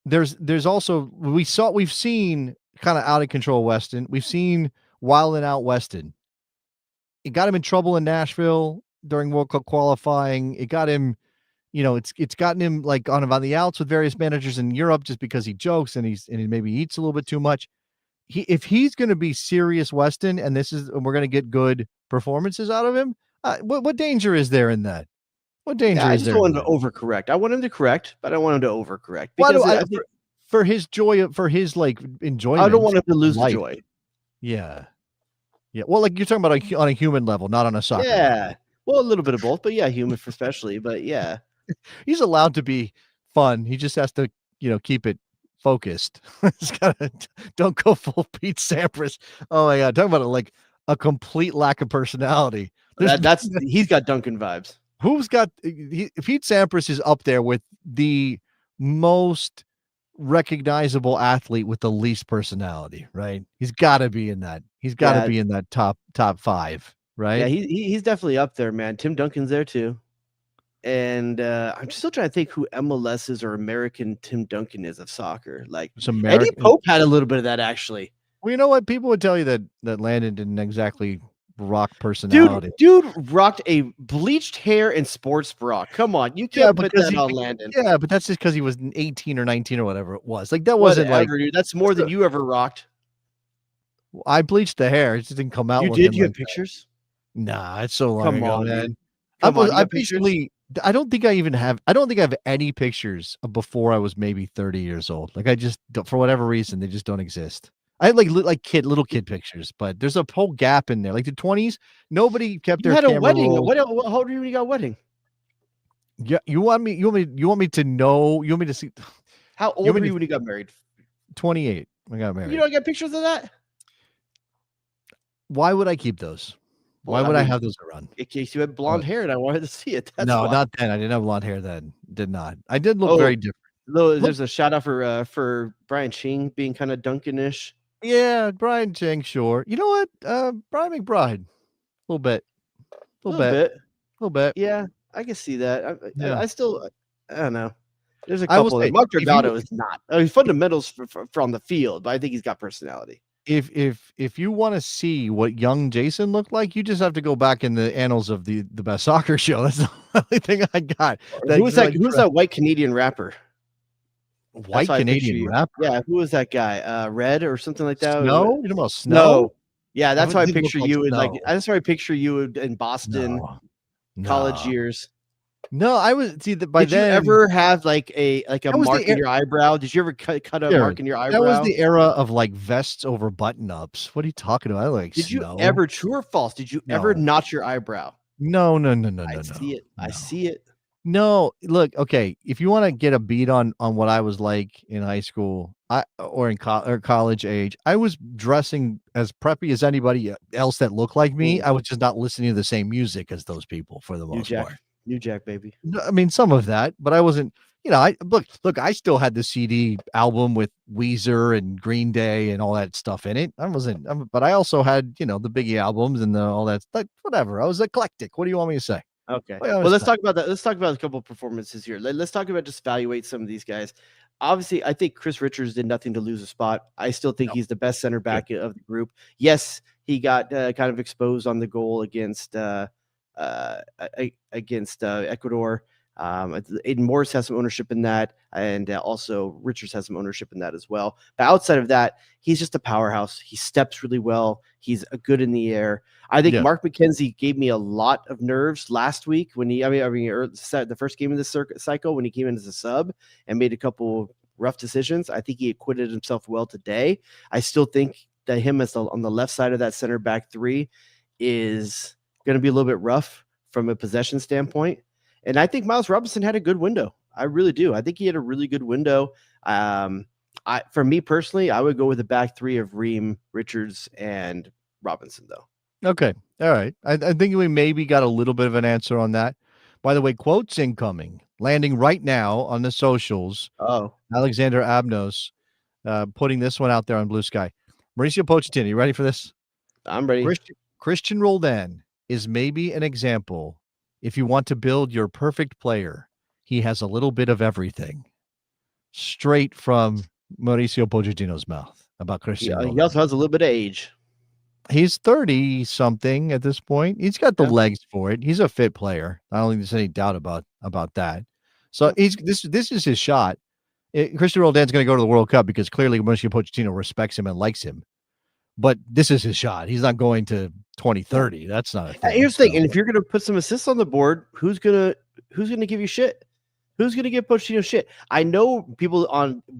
There's also we've seen kind of out of control Weston. We've seen wilding out Weston. It got him in trouble in Nashville during World Cup qualifying. It got him, it's gotten him like on the outs with various managers in Europe just because he jokes and he maybe eats a little bit too much. If he's going to be serious Weston and we're going to get good performances out of him, what danger is there in that? What danger is there? I just want him to overcorrect. I want him to correct, but I don't want him to overcorrect. Because for his joy, for his like enjoyment. I don't want him to lose the joy. Yeah. Yeah. Well, like you're talking about on a human level, not on a soccer level. Yeah. Well, a little bit of both, but yeah, human especially. But yeah. He's allowed to be fun. He just has to, keep it focused. Don't go full Pete Sampras. Oh my God. Talking about like a complete lack of personality. He's got Duncan vibes. Pete Sampras is up there with the most recognizable athlete with the least personality, right? He's got to be in that. He's got to be in that top 5, right? Yeah, he's definitely up there, man. Tim Duncan's there too. And I'm still trying to think who MLS's or American Tim Duncan is of soccer. Like Eddie Pope had a little bit of that actually. Well, you know what? People would tell you that Landon didn't exactly rock personality. Dude rocked a bleached hair and sports bra. Come on, you can't put that on Landon. Yeah, but that's just because he was 18 or 19 or whatever it was. Like that wasn't dude. That's more than you ever rocked. I bleached the hair. It just didn't come out. You have pictures? Nah, it's so long ago, man. I don't think I have any pictures of before I was maybe 30 years old. Like I just, for whatever reason, they just don't exist. I had little kid pictures, but there's a whole gap in there. Like the 20s, nobody kept their camera. You had a wedding. Roll. How old were you when you got a wedding? Yeah, you want me to know? You want me to see? How old were you when you got married? 28. I got married. You don't get pictures of that? Why would I keep those? Why would I have those around? In case you had blonde hair and I wanted to see it. Not then. I didn't have blonde hair then. Did not. I did look very different. There's a shout out for Brian Ching being kind of Duncan-ish. Yeah, Brian Ching, sure. You know what? Brian McBride. A little bit. Yeah, I can see that. Yeah. I don't know. There's a couple. Mark Delgado is not. He's fundamentals from the field, but I think he's got personality. If you want to see what young Jason looked like, you just have to go back in the annals of the best soccer show. That's the only thing I got. Who's that white Canadian rapper? White Canadian rapper? Yeah, who was that guy? Red or something like that? Snow? You know about Snow? No. Yeah, that's how I picture you that's how I picture you in Boston college years. No, I was Did you ever have like a mark in your eyebrow? Did you ever cut a mark in your eyebrow? That was the era of like vests over button-ups. What are you talking about? Did you ever, true or false? Did you ever notch your eyebrow? No. I see it. I see it. No, look, okay. If you want to get a beat on what I was like in high school, or college age, I was dressing as preppy as anybody else that looked like me. I was just not listening to the same music as those people for the most part. New Jack, baby. No, I mean, some of that, but I wasn't. I look. I still had the CD album with Weezer and Green Day and all that stuff in it. But I also had the Biggie albums and all that. Whatever. I was eclectic. What do you want me to say? Okay. Well, let's talk about that. Let's talk about a couple of performances here. Let's talk about just evaluate some of these guys. Obviously, I think Chris Richards did nothing to lose a spot. I still think he's the best center back of the group. Yes, he got kind of exposed on the goal against Ecuador. Aiden Morris has some ownership in that, and also Richards has some ownership in that as well. But outside of that, he's just a powerhouse. He steps really well. He's good in the air. I think Mark McKenzie gave me a lot of nerves last week when the first game of this cycle when he came in as a sub and made a couple rough decisions. I think he acquitted himself well today. I still think that him on the left side of that center back three is going to be a little bit rough from a possession standpoint. And I think Miles Robinson had a good window. I really do. I think he had a really good window. For me personally, I would go with the back three of Ream, Richards, and Robinson, though. Okay. All right. I think we maybe got a little bit of an answer on that. By the way, quotes incoming, landing right now on the socials. Oh, Alexander Abnos putting this one out there on Blue Sky. Mauricio Pochettino, you ready for this? I'm ready. Christian Roldan is maybe an example. If you want to build your perfect player, he has a little bit of everything. Straight from Mauricio Pochettino's mouth about Christian Roldan. He also has a little bit of age. He's 30-something at this point. He's got the legs for it. He's a fit player. I don't think there's any doubt about that. So this is his shot. Christian Roldan's going to go to the World Cup because clearly Mauricio Pochettino respects him and likes him. But this is his shot. He's not going to 2030. That's not a thing. Here's the thing. And if you're going to put some assists on the board, who's going to give you shit? Who's going to give Pochettino shit? I know people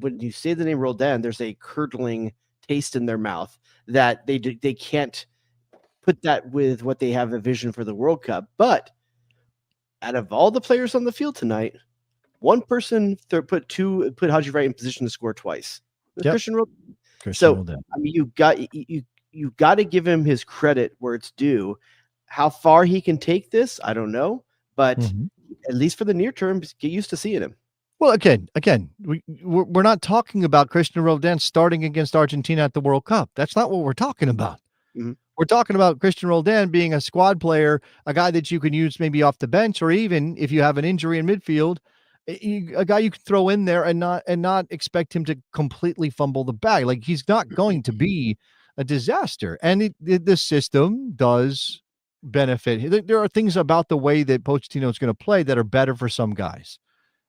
when you say the name Roldan, there's a curdling taste in their mouth that they can't put that with what they have a vision for the World Cup. But out of all the players on the field tonight, one person put Haji Wright in position to score twice. Christian Roldan. Roldan. I mean, you got to give him his credit where it's due. How far he can take this, I don't know, but at least for the near term, get used to seeing him. Well, again, we're not talking about Christian Roldan starting against Argentina at the World Cup. That's not what we're talking about. Mm-hmm. We're talking about Christian Roldan being a squad player, a guy that you can use maybe off the bench, or even if you have an injury in midfield, a guy you can throw in there and not expect him to completely fumble the bag. Like, he's not going to be a disaster. And the system does benefit. There are things about the way that Pochettino is going to play that are better for some guys.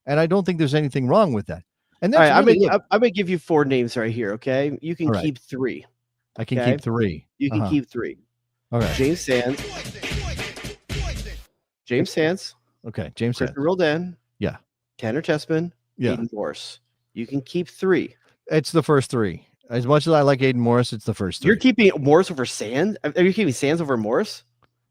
And I don't think there's anything wrong with that. And that's I'm going to give you 4 names right here. Okay. You can keep 3. I can keep 3. You can keep 3. All right. James Sands. Okay. James Sands. Roldan. Yeah. Tanner Tessman. Yeah. Aiden Morris. You can keep 3. It's the first 3. As much as I like Aiden Morris, it's the first 3. You're keeping Morris over Sands? Are you keeping Sands over Morris?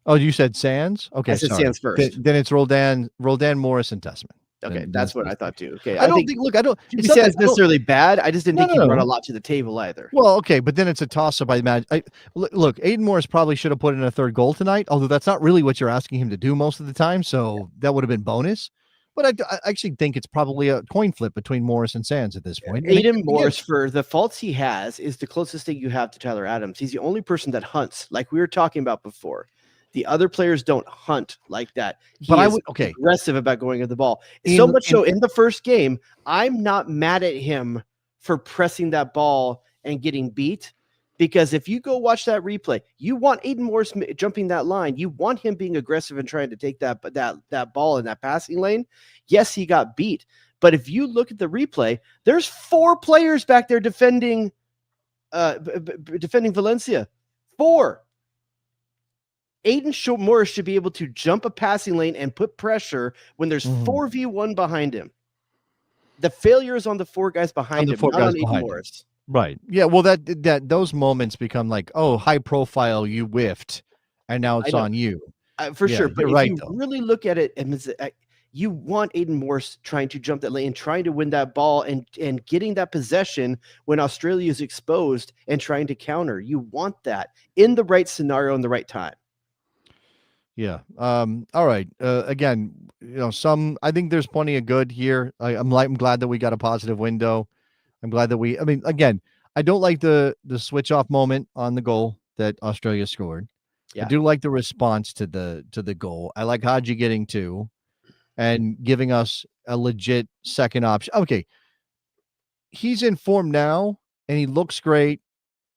Oh, you said Sands? Okay. I said Sands first. Then it's Roldan, Morris, and Tessman. Okay, that's what I thought too. Okay, I don't think Sands necessarily bad. I just didn't think he brought a lot to the table either. Well, okay, but then it's a toss-up. I imagine. Look, Aiden Morris probably should have put in a 3rd goal tonight, although that's not really what you're asking him to do most of the time, so that would have been bonus. But I actually think it's probably a coin flip between Morris and Sands at this point. Aiden Morris, for the faults he has, is the closest thing you have to Tyler Adams. He's the only person that hunts, like we were talking about before. The other players don't hunt like that. But aggressive about going at the ball. So much so in the first game, I'm not mad at him for pressing that ball and getting beat. Because if you go watch that replay, you want Aiden Morris jumping that line. You want him being aggressive and trying to take that ball in that passing lane. Yes, he got beat. But if you look at the replay, there's 4 players back there defending Valencia. 4. Aiden Morris should be able to jump a passing lane and put pressure when there's 4v1 behind him. The failure is on the 4 guys behind him, not on Aiden Morris. Right. Yeah. Well, that those moments become like, oh, high profile, you whiffed, and now it's on you. For sure. But if you really look at it, and you want Aiden Morse trying to jump that lane, trying to win that ball and getting that possession when Australia is exposed and trying to counter. You want that in the right scenario in the right time. Yeah. All right. Again, I think there's plenty of good here. I'm glad that we got a positive window. I'm glad that again, I don't like the switch off moment on the goal that Australia scored. Yeah. I do like the response to the goal. I like Haji getting 2 and giving us a legit second option. Okay. He's in form now and he looks great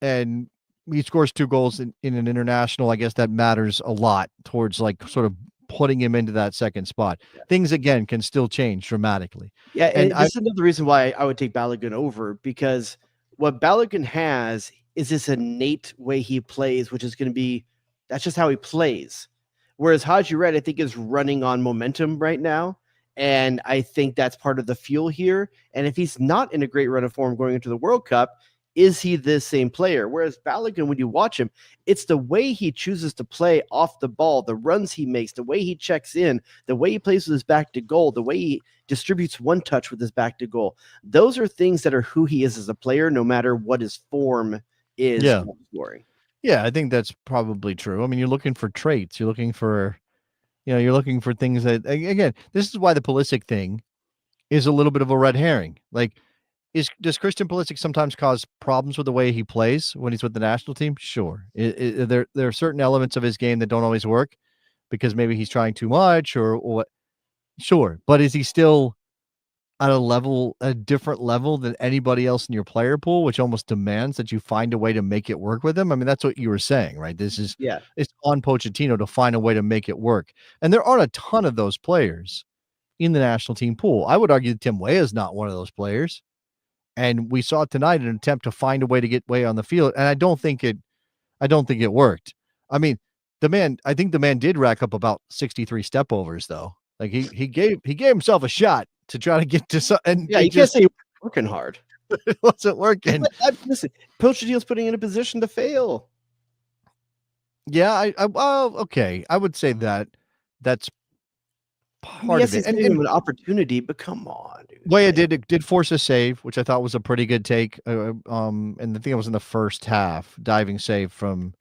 and he scores 2 goals in an international. I guess that matters a lot towards like sort of putting him into that second spot. Yeah. Things again can still change dramatically. Yeah, and this is another reason why I would take Balogun over, because what Balogun has is this innate way he plays, which is going to be, that's just how he plays. Whereas Haji Red, I think, is running on momentum right now. And I think that's part of the fuel here. And if he's not in a great run of form going into the World Cup, is he the same player? Whereas Balogun, when you watch him, it's the way he chooses to play off the ball, the runs he makes, the way he checks in, the way he plays with his back to goal, the way he distributes one touch with his back to goal. Those are things that are who he is as a player, no matter what his form is. Yeah. Scoring. Yeah, I think that's probably true. I mean, you're looking for traits. You're looking for, you're looking for things that, again, this is why the Pulisic thing is a little bit of a red herring. Like, does Christian Pulisic sometimes cause problems with the way he plays when he's with the national team? Sure. There are certain elements of his game that don't always work because maybe he's trying too much or what. Sure. But is he still at a different level than anybody else in your player pool, which almost demands that you find a way to make it work with him? I mean, that's what you were saying, right? It's on Pochettino to find a way to make it work. And there aren't a ton of those players in the national team pool. I would argue that Tim Weah is not one of those players. And we saw tonight an attempt to find a way to get Weah on the field. And I don't think it worked. I mean, I think the man did rack up about 63 step overs though. Like he gave himself a shot to try to get to something. Yeah, you can't say working hard. It wasn't working. Listen, Pochettino's putting in a position to fail. Yeah, well, okay. I would say that's part of it. And an opportunity, but come on, dude. Weah did force a save, which I thought was a pretty good take. And I think it was in the first half, diving save from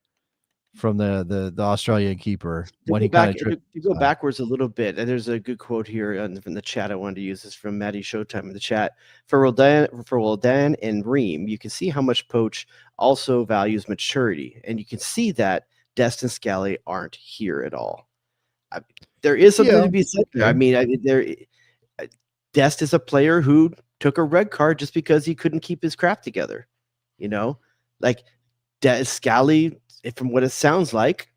the Australian keeper when he kind of go backwards a little bit. And there's a good quote here from the chat. I wanted to use this from Maddie Showtime in the chat. For Roldan and Ream, you can see how much Poch also values maturity, and you can see that Dest and Scally aren't here at all. There is something to be said there. I mean, Dest is a player who took a red card just because he couldn't keep his crap together. Like Scally, from what it sounds like,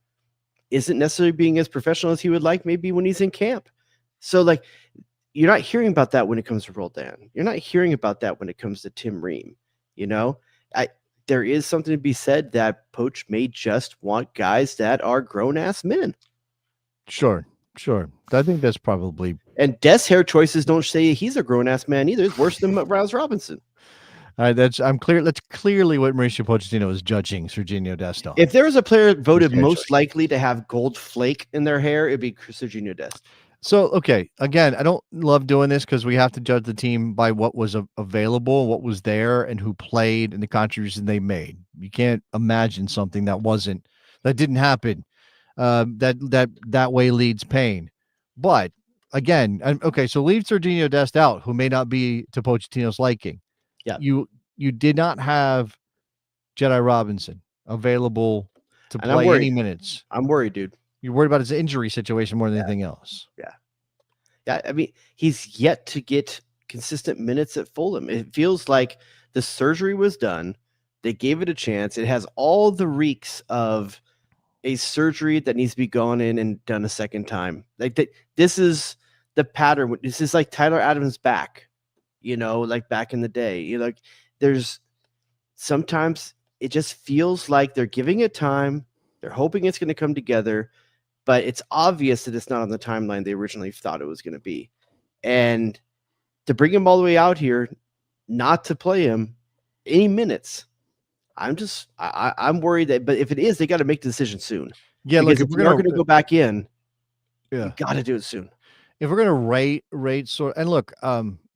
isn't necessarily being as professional as he would like maybe when he's in camp. So, like, you're not hearing about that when it comes to Roldan. You're not hearing about that when it comes to Tim Ream. There is something to be said that Poch may just want guys that are grown-ass men. Sure. I think that's probably. And Dest's hair choices don't say he's a grown-ass man either. It's worse than Rouse Robinson. That's clearly what Mauricio Pochettino is judging Serginho Dest on. If there was a player voted most likely to have gold flake in their hair, it'd be Serginho Dest. So, okay, again, I don't love doing this because we have to judge the team by what was available, what was there, and who played and the contributions they made. You can't imagine something that didn't happen. That way leads pain. But again, okay, so leave Serginho Dest out, who may not be to Pochettino's liking. Yeah. You did not have Jedi Robinson available to play any minutes. I'm worried, dude. You're worried about his injury situation more than anything else. Yeah. I mean, he's yet to get consistent minutes at Fulham. It feels like the surgery was done. They gave it a chance. It has all the reeks of a surgery that needs to be gone in and done a second time. Like this is the pattern. This is like Tyler Adams back, like back in the day. Like there's sometimes it just feels like they're giving it time. They're hoping it's going to come together, but it's obvious that it's not on the timeline they originally thought it was going to be. And to bring him all the way out here, not to play him any minutes, I'm worried that, but if it is, they got to make the decision soon. Yeah, because if we're going to go back in, you got to do it soon. if we're gonna rate sort and look,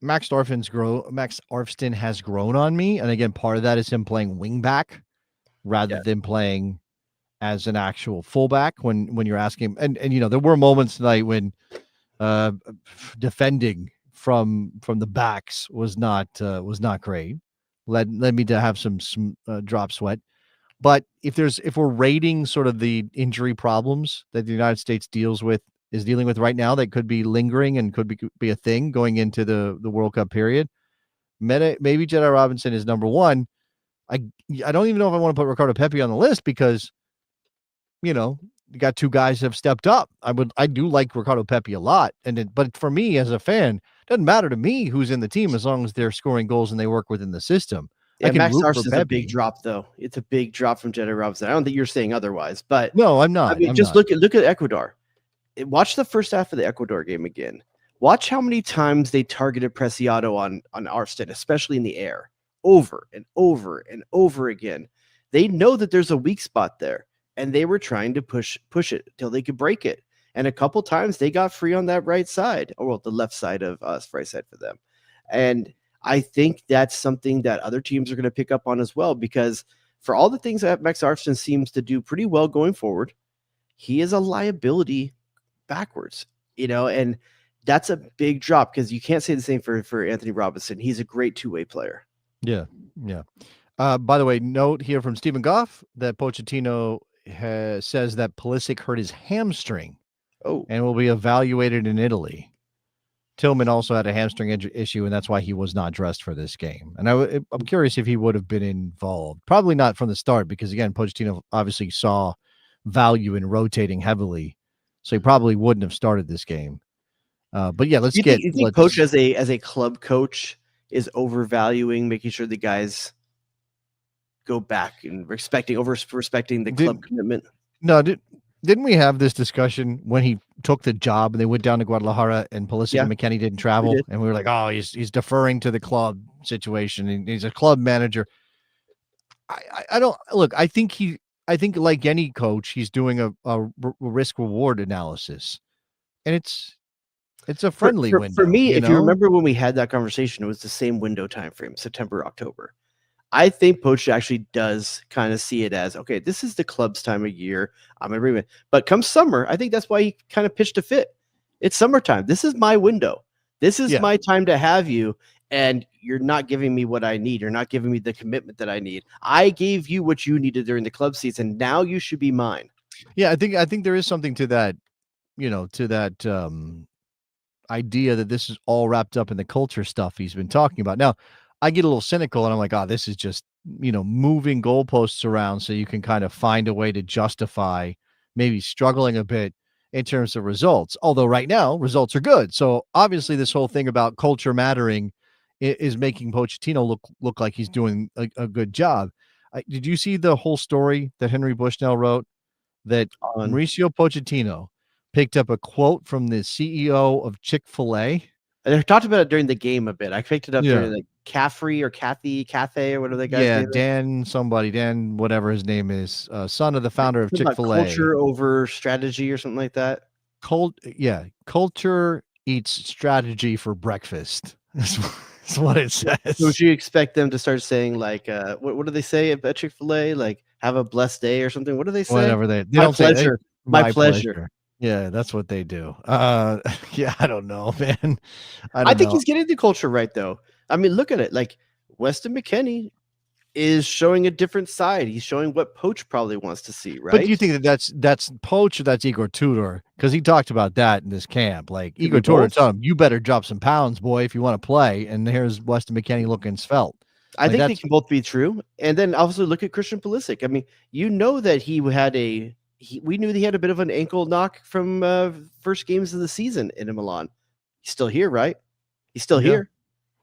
Max Arfston has grown on me, and again, part of that is him playing wing back rather than playing as an actual fullback when you're asking him. And there were moments tonight when defending from the backs was not great. Led me to have some drop sweat. But if we're rating sort of the injury problems that the United States is dealing with right now, that could be lingering and could be a thing going into the World Cup period, maybe Jedi Robinson is number one. I don't even know if I want to put Ricardo Pepi on the list because, you got two guys that have stepped up. I do like Ricardo Pepi a lot. But for me as a fan, it doesn't matter to me who's in the team as long as they're scoring goals and they work within the system. Yeah, I can Max root for Arfston's a big Pepi. drop, though. It's a big drop from Jedi Robinson. I don't think you're saying otherwise, but No, I'm not. I mean, I'm just not. look at Ecuador. Watch the first half of the Ecuador game again. Watch how many times they targeted Preciado on Arfston, especially in the air, over and over and over again. They know that there's a weak spot there, and they were trying to push it till they could break it. And a couple times they got free on that right side, or well, the left side of us, right side for them. And I think that's something that other teams are going to pick up on as well, because for all the things that Max Arfston seems to do pretty well going forward, he is a liability backwards, and that's a big drop because you can't say the same for Anthony Robinson. He's a great two-way player. Yeah. By the way, note here from Stephen Goff that Pochettino says that Pulisic hurt his hamstring and will be evaluated in Italy. Tillman also had a hamstring issue, and that's why he was not dressed for this game. And I'm curious if he would have been involved. Probably not from the start because, again, Pochettino obviously saw value in rotating heavily, so he probably wouldn't have started this game. But yeah, You think Coach as a club coach is overvaluing, making sure the guys go back and respecting the club commitment? No, didn't we have this discussion when he took the job and they went down to Guadalajara and Pulisic and McKennie didn't travel? And we were like, oh, he's deferring to the club situation and he's a club manager. I don't look. I think like any coach, he's doing a risk reward analysis, and it's a friendly window. For me, if you remember when we had that conversation, it was the same window time frame, September, October. I think Poch actually does kind of see it as, okay, this is the club's time of year. I'm in agreement. But come summer, I think that's why he kind of pitched a fit. It's summertime. This is my window. This is my time to have you, and you're not giving me what I need. You're not giving me the commitment that I need. I gave you what you needed during the club season. Now you should be mine. Yeah, I think there is something to that, idea that this is all wrapped up in the culture stuff he's been talking about. Now, I get a little cynical and I'm like, oh, this is just, moving goalposts around so you can kind of find a way to justify maybe struggling a bit in terms of results. Although right now results are good. So obviously this whole thing about culture mattering is making Pochettino look like he's doing a good job. Did you see the whole story that Henry Bushnell wrote that Mauricio Pochettino picked up a quote from the CEO of Chick-fil-A? They talked about it during the game a bit. I picked it up during the Caffrey or Cathy, or whatever the guy's name is. Dan, whatever his name is, son of the founder of Chick-fil-A. Culture over strategy or something like that. Culture eats strategy for breakfast. That's what it says. So would you expect them to start saying like, what do they say at Chick-fil-A? Like, have a blessed day or something? What do they say? Whatever they My don't pleasure. say. My pleasure. Yeah, that's what they do. I don't know, man. I think he's getting the culture right, though. I mean, look at it. Like, Weston McKennie is showing a different side. He's showing what Poch probably wants to see, right? But do you think that's Poch or that's Igor Tudor? Because he talked about that in this camp. Like, Igor Tudor told him, you better drop some pounds, boy, if you want to play. And here's Weston McKennie looking svelte. I think they can both be true. And then obviously look at Christian Pulisic. I mean, that he had we knew he had a bit of an ankle knock from first games of the season in Milan. He's still here, right? He's still here.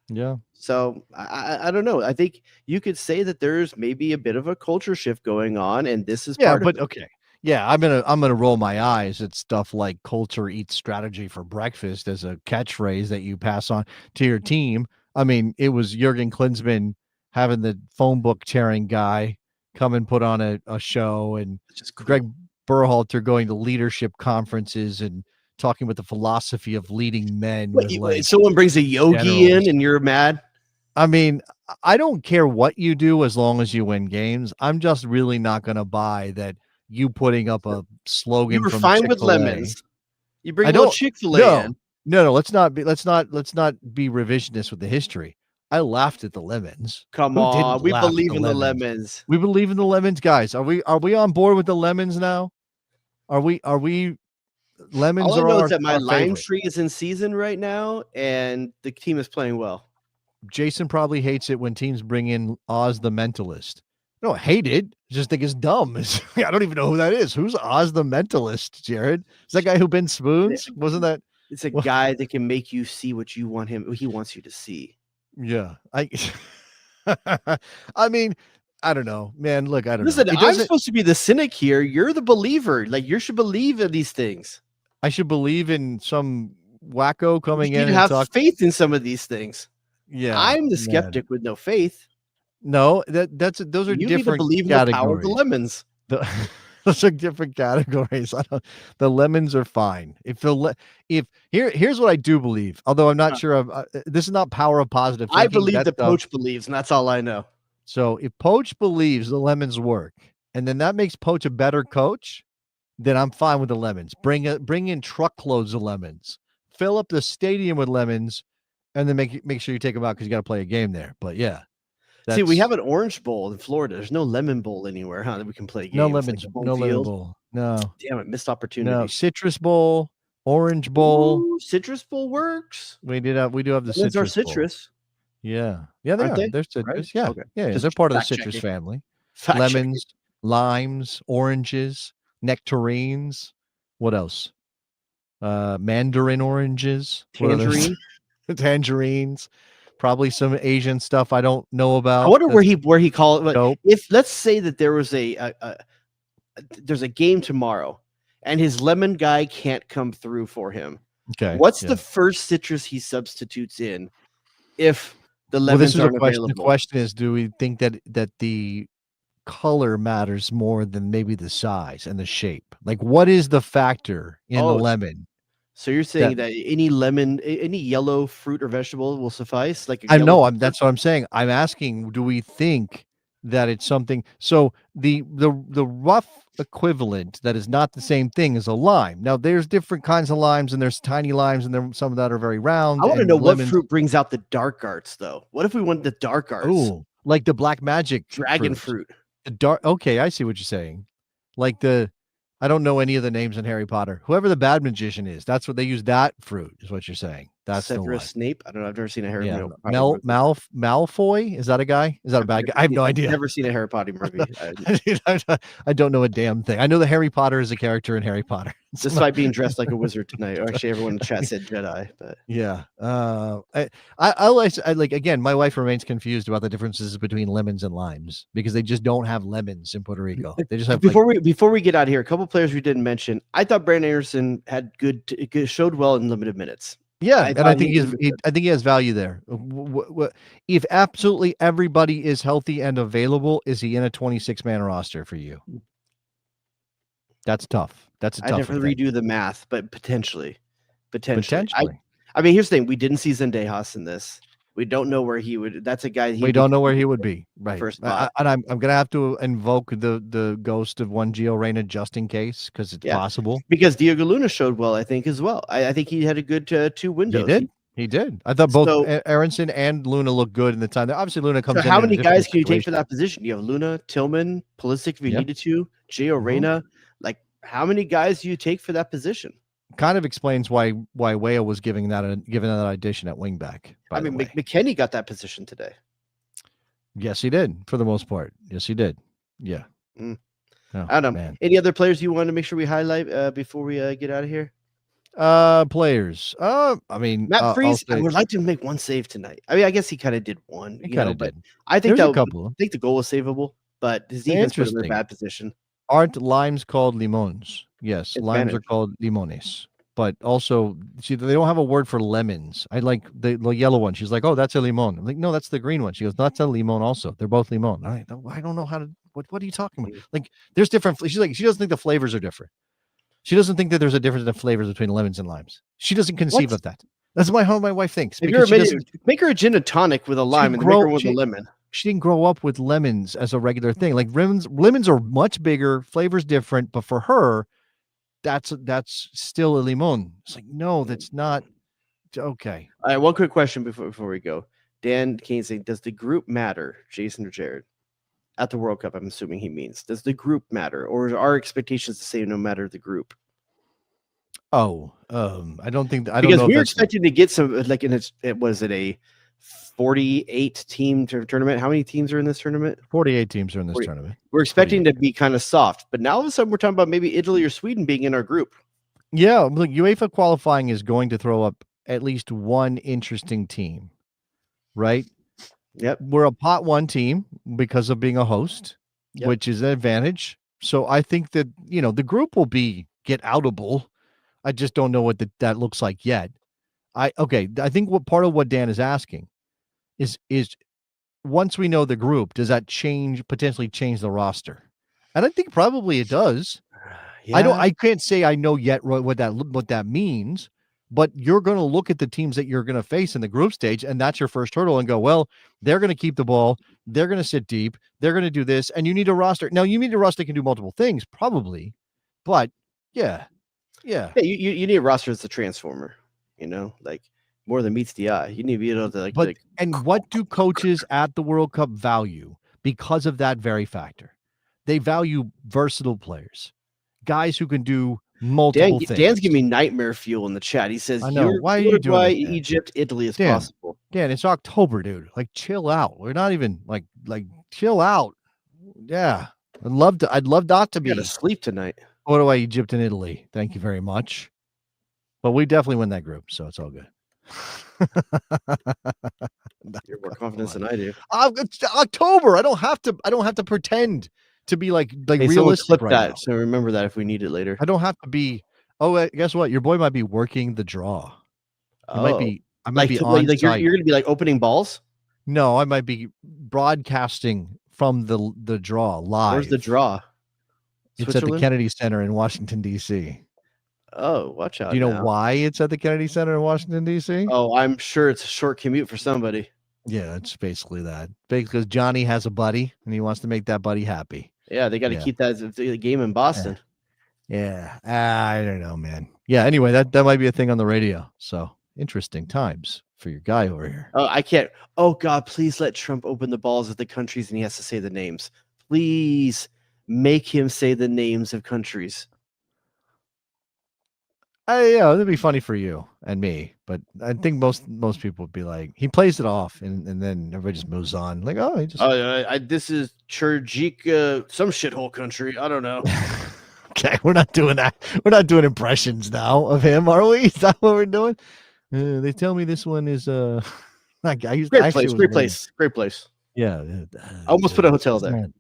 Yeah. So I don't know. I think you could say that there's maybe a bit of a culture shift going on, and this is part of it. Okay. Yeah, I'm gonna roll my eyes at stuff like culture eats strategy for breakfast as a catchphrase that you pass on to your team. I mean, it was Jurgen Klinsmann having the phone book tearing guy come and put on a show, and Greg Berhalter going to leadership conferences and talking about the philosophy of leading men What, with like someone brings a yogi generals. in and you're mad? I mean, I don't care what you do as long as you win games. I'm just really not going to buy that you putting up a You slogan were from fine with Chick-fil-A. lemons. You bring I a little don't. Chick-fil-A No, in. no. Let's not be revisionist with the history. I laughed at the lemons. Come Who on, didn't we laugh at believe the in the lemons? lemons. We believe in the lemons, guys. Are we on board with the lemons now? Are we lemons All I are know our, is that my our lime favorite. tree is in season right now, and the team is playing well. Jason probably hates it when teams bring in Oz the Mentalist. I don't hate it. I just think it's dumb. I don't even know who that is. Who's Oz the Mentalist, Jared? Is that guy who bends spoons? Wasn't that? It's a Well, guy that can make you see what you want him. He wants you to see. yeah. I mean, I don't know, man. Look, I don't Listen, know. It I'm doesn't. supposed to be the cynic here. You're the believer. Like you should believe in these things. I should believe in some wacko coming You in need to and have talk. faith in some of these things. Yeah, I'm the man. skeptic with no faith. No, those are You need to different believe in the power of categories. the lemons. Those are different categories. The lemons are fine. Here's what I do believe, although I'm not sure. This is not power of positive thinking. I believe That's that Poach believes, and that's all I know. So if Poach believes the lemons work, and then that makes Poach a better coach, then I'm fine with the lemons. Bring in truckloads of lemons, fill up the stadium with lemons, and then make sure you take them out because you got to play a game there. But yeah. See, we have an Orange Bowl in Florida. There's no Lemon Bowl anywhere, huh? That we can play games. No lemons. Like No lemon bowl. No. Damn it, missed opportunity. No. Citrus Bowl, Orange Bowl. Ooh, Citrus Bowl works. We do have the Lemons citrus. are citrus. Bowl. Yeah. Yeah, they Aren't are. they? They're citrus. Right? Yeah. Okay. Yeah. Just They're part of the fact citrus checking. family. Fact Lemons, limes, oranges, nectarines. What else? Mandarin oranges. Tangerine. Tangerines. Probably some Asian stuff I don't know about. I wonder where he called it. Nope. If let's say that there was there's a game tomorrow, and his lemon guy can't come through for him. Okay. What's the first citrus he substitutes in? If the lemons aren't available. The question is, do we think that the color matters more than maybe the size and the shape? Like, what is the factor in the lemon? So you're saying that any lemon, any yellow fruit or vegetable will suffice? Like I know, that's what I'm saying. I'm asking, do we think that it's something? So the rough equivalent that is not the same thing as a lime. Now, there's different kinds of limes, and there's tiny limes, and there's some that are very round. I want to know what fruit brings out the dark arts, though. What if we want the dark arts? Oh, like the black magic dragon fruit. The dark. Okay, I see what you're saying. Like I don't know any of the names in Harry Potter. Whoever the bad magician is, that's what they use. That fruit is what you're saying. That's Severus the one. Snape. I don't know. I've never seen a Harry Potter. Malfoy. Is that a guy? Is that a bad guy? I have no idea. I've never seen a Harry Potter movie. I don't know a damn thing. I know that Harry Potter is a character in Harry Potter. Despite being dressed like a wizard tonight. Or actually, everyone in the chat said Jedi. But yeah, I like again. My wife remains confused about the differences between lemons and limes because they just don't have lemons in Puerto Rico. They just have. Before we get out of here, a couple players we didn't mention. I thought Brandon Anderson had showed well in limited minutes. Yeah, I think he has value there. If absolutely everybody is healthy and available, is he in a 26-man roster for you? That's tough. That's a tough. I never redo the math, but potentially. Potentially. I mean, here's the thing: we didn't see Zendejas in this. We don't know where he would. That's a guy. We don't know where he would be. Right. First, and I'm gonna have to invoke the ghost of one Gio Reyna just in case because it's possible. Because Diego Luna showed well, I think as well. I think he had a good 2 windows. He did. I thought both Aronson and Luna looked good in the time. Obviously, Luna comes. So how many guys can you take for that position? You have Luna, Tillman, Pulisic if you needed to, Gio Reyna. Like, how many guys do you take for that position? Kind of explains why Weah was given that audition at wingback. I mean, McKennie got that position today. Yes, he did for the most part. Yes, he did. Yeah. Oh, I don't know. Man. Any other players you want to make sure we highlight before we get out of here? Players. I mean, Matt Freese. I would like to make one save tonight. I mean, I guess he kind of did one. He kind of did. I think I think the goal was savable, but his defense was in a bad position. Aren't limes called limons? Yes, limes are called limones. But also, see, they don't have a word for lemons. I like the yellow one. She's like, "Oh, that's a limon." I'm like, "No, that's the green one." She goes, "That's a limon also. They're both limon." I don't know how to. What are you talking about? Like, there's different. She's like, she doesn't think the flavors are different. She doesn't think that there's a difference in flavors between lemons and limes. She doesn't conceive What? of that. That's how my wife thinks. If you're Because she doesn't. make her a gin and tonic with a lime, and then make her one with a lemon. She didn't grow up with lemons as a regular thing. Like lemons are much bigger, flavors different, but for her, that's still a limon. It's like, no, that's not okay. All right, one quick question before we go. Dan Kane saying, does the group matter, Jason or Jared? At the World Cup, I'm assuming he means. Does the group matter, or are our expectations the same no matter the group? Oh, I don't think I don't because know we were if that's expecting to get some like it was a 48 team tournament. How many teams are in this tournament? 48 teams are in this 40. tournament. We're expecting to be kind of soft, but now all of a sudden we're talking about maybe Italy or Sweden being in our group. Yeah, look, UEFA qualifying is going to throw up at least one interesting team, right? Yep. We're a pot one team because of being a host, Yep. which is an advantage. So I think that, the group will be get outable. I just don't know what that looks like yet. I think what part of what Dan is asking is once we know the group, does that potentially change the roster? And I think probably it does. Yeah. I can't say I know yet what that means, but you're going to look at the teams that you're going to face in the group stage, and that's your first hurdle, and go, well, they're going to keep the ball, they're going to sit deep, they're going to do this, and you need a roster. Now, you need a roster that can do multiple things, probably, but yeah. You need a roster that's a transformer, like more than meets the eye. You need to be able to and what do coaches at the World Cup value because of that very factor? They value versatile players. Guys who can do multiple things. Dan's giving me nightmare fuel in the chat. He says, I know. Why are you doing this, Egypt, Italy as Dan, possible. Dan, it's October, dude. Like, chill out. We're not even like chill out. Yeah. I'd love not to be. I gotta sleep tonight. What do I, Egypt and Italy? Thank you very much. But we definitely win that group, so it's all good. You're more confident than I do. It's October. I don't have to pretend to be like hey, realistic clip right that now. So remember that if we need it later. I don't have to be. Oh, guess what? Your boy might be working the draw. I might be on like site. You're gonna be like opening balls. No, I might be broadcasting from the draw live. Where's the draw? It's at the Kennedy Center in Washington, D.C. Oh, watch out. Do you know why it's at the Kennedy Center in Washington, D.C.? Oh, I'm sure it's a short commute for somebody. Yeah, it's basically that. Because Johnny has a buddy and he wants to make that buddy happy. Yeah, they got to keep that game in Boston. Yeah. I don't know, man. Yeah, anyway, that might be a thing on the radio. So interesting times for your guy over here. Oh, I can't. Oh, God, please let Trump open the balls of the countries and he has to say the names. Please make him say the names of countries. It'd be funny for you and me, but I think most people would be like, he plays it off, and then everybody just moves on. Like, oh, he just. This is Churjika, some shithole country. I don't know. Okay, we're not doing that. We're not doing impressions now of him, are we? Is that what we're doing? They tell me this one is that guy. Great place. Yeah, I almost put a hotel there. Man.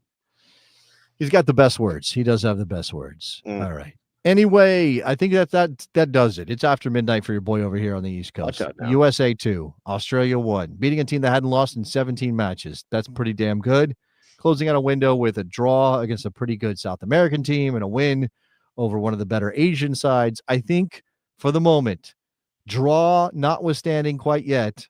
He's got the best words. He does have the best words. All right. Anyway, I think that does it. It's after midnight for your boy over here on the East Coast. USA 2, Australia 1, beating a team that hadn't lost in 17 matches. That's pretty damn good. Closing out a window with a draw against a pretty good South American team and a win over one of the better Asian sides. I think for the moment, draw notwithstanding quite yet,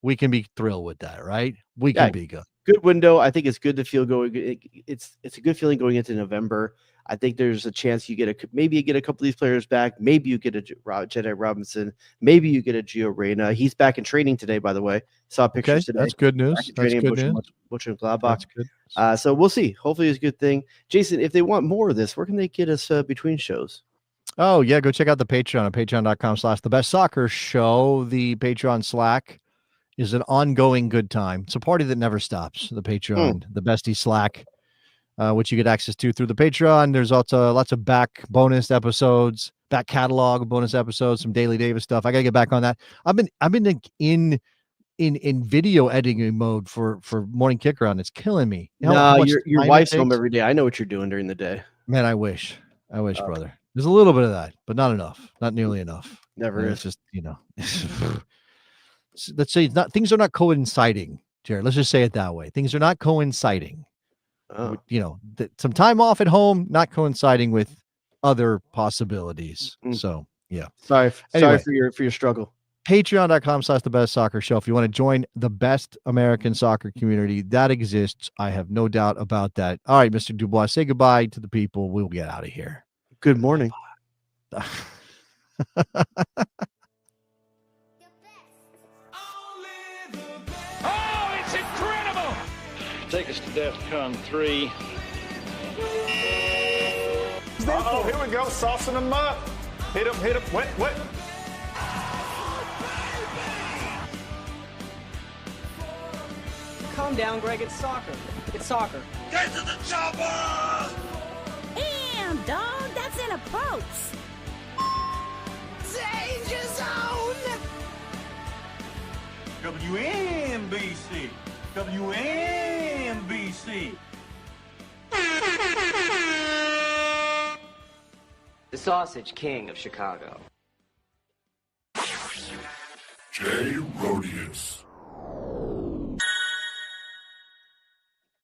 we can be thrilled with that, right? We can be good. Good window. I think it's good to feel going. It's a good feeling going into November. I think there's a chance you get a couple of these players back. Maybe you get a Jedi Robinson. Maybe you get a Gio Reyna. He's back in training today, by the way. Saw pictures today. That's good news. That's good news. Butcher and Gladbach. That's good. So we'll see. Hopefully it's a good thing. Jason, if they want more of this, where can they get us between shows? Oh, yeah. Go check out the Patreon at patreon.com/thebestsoccershow. The Patreon Slack is an ongoing good time. It's a party that never stops. The Patreon, the Bestie Slack. Which you get access to through the Patreon. There's also lots of back bonus episodes, back catalog bonus episodes, some Daily Davis stuff. I gotta get back on that. I've been in video editing mode for Morning Kicker on. It's killing me. No, your wife's home every day. I know what you're doing during the day. Man, I wish, brother. There's a little bit of that, but not enough. Not nearly enough. Never is. It's just let's say things are not coinciding, Jared. Let's just say it that way. Things are not coinciding. Oh. Some time off at home, not coinciding with other possibilities. Mm. So yeah. Sorry Anyway. for your struggle. Patreon.com/thebestsoccershow. If you want to join the best American soccer community that exists, I have no doubt about that. All right, Mr. Dubois, say goodbye to the people. We'll get out of here. Good morning. Oh, it's incredible! Take us to DEFCON 3. Oh, here we go. Saucing them up. Hit them. Wet. Calm down, Greg. It's soccer. It's soccer. Get to the chopper! Damn, dog, that's in a post. Danger zone! WNBC. WNBC. The Sausage King of Chicago. Jay Rodius.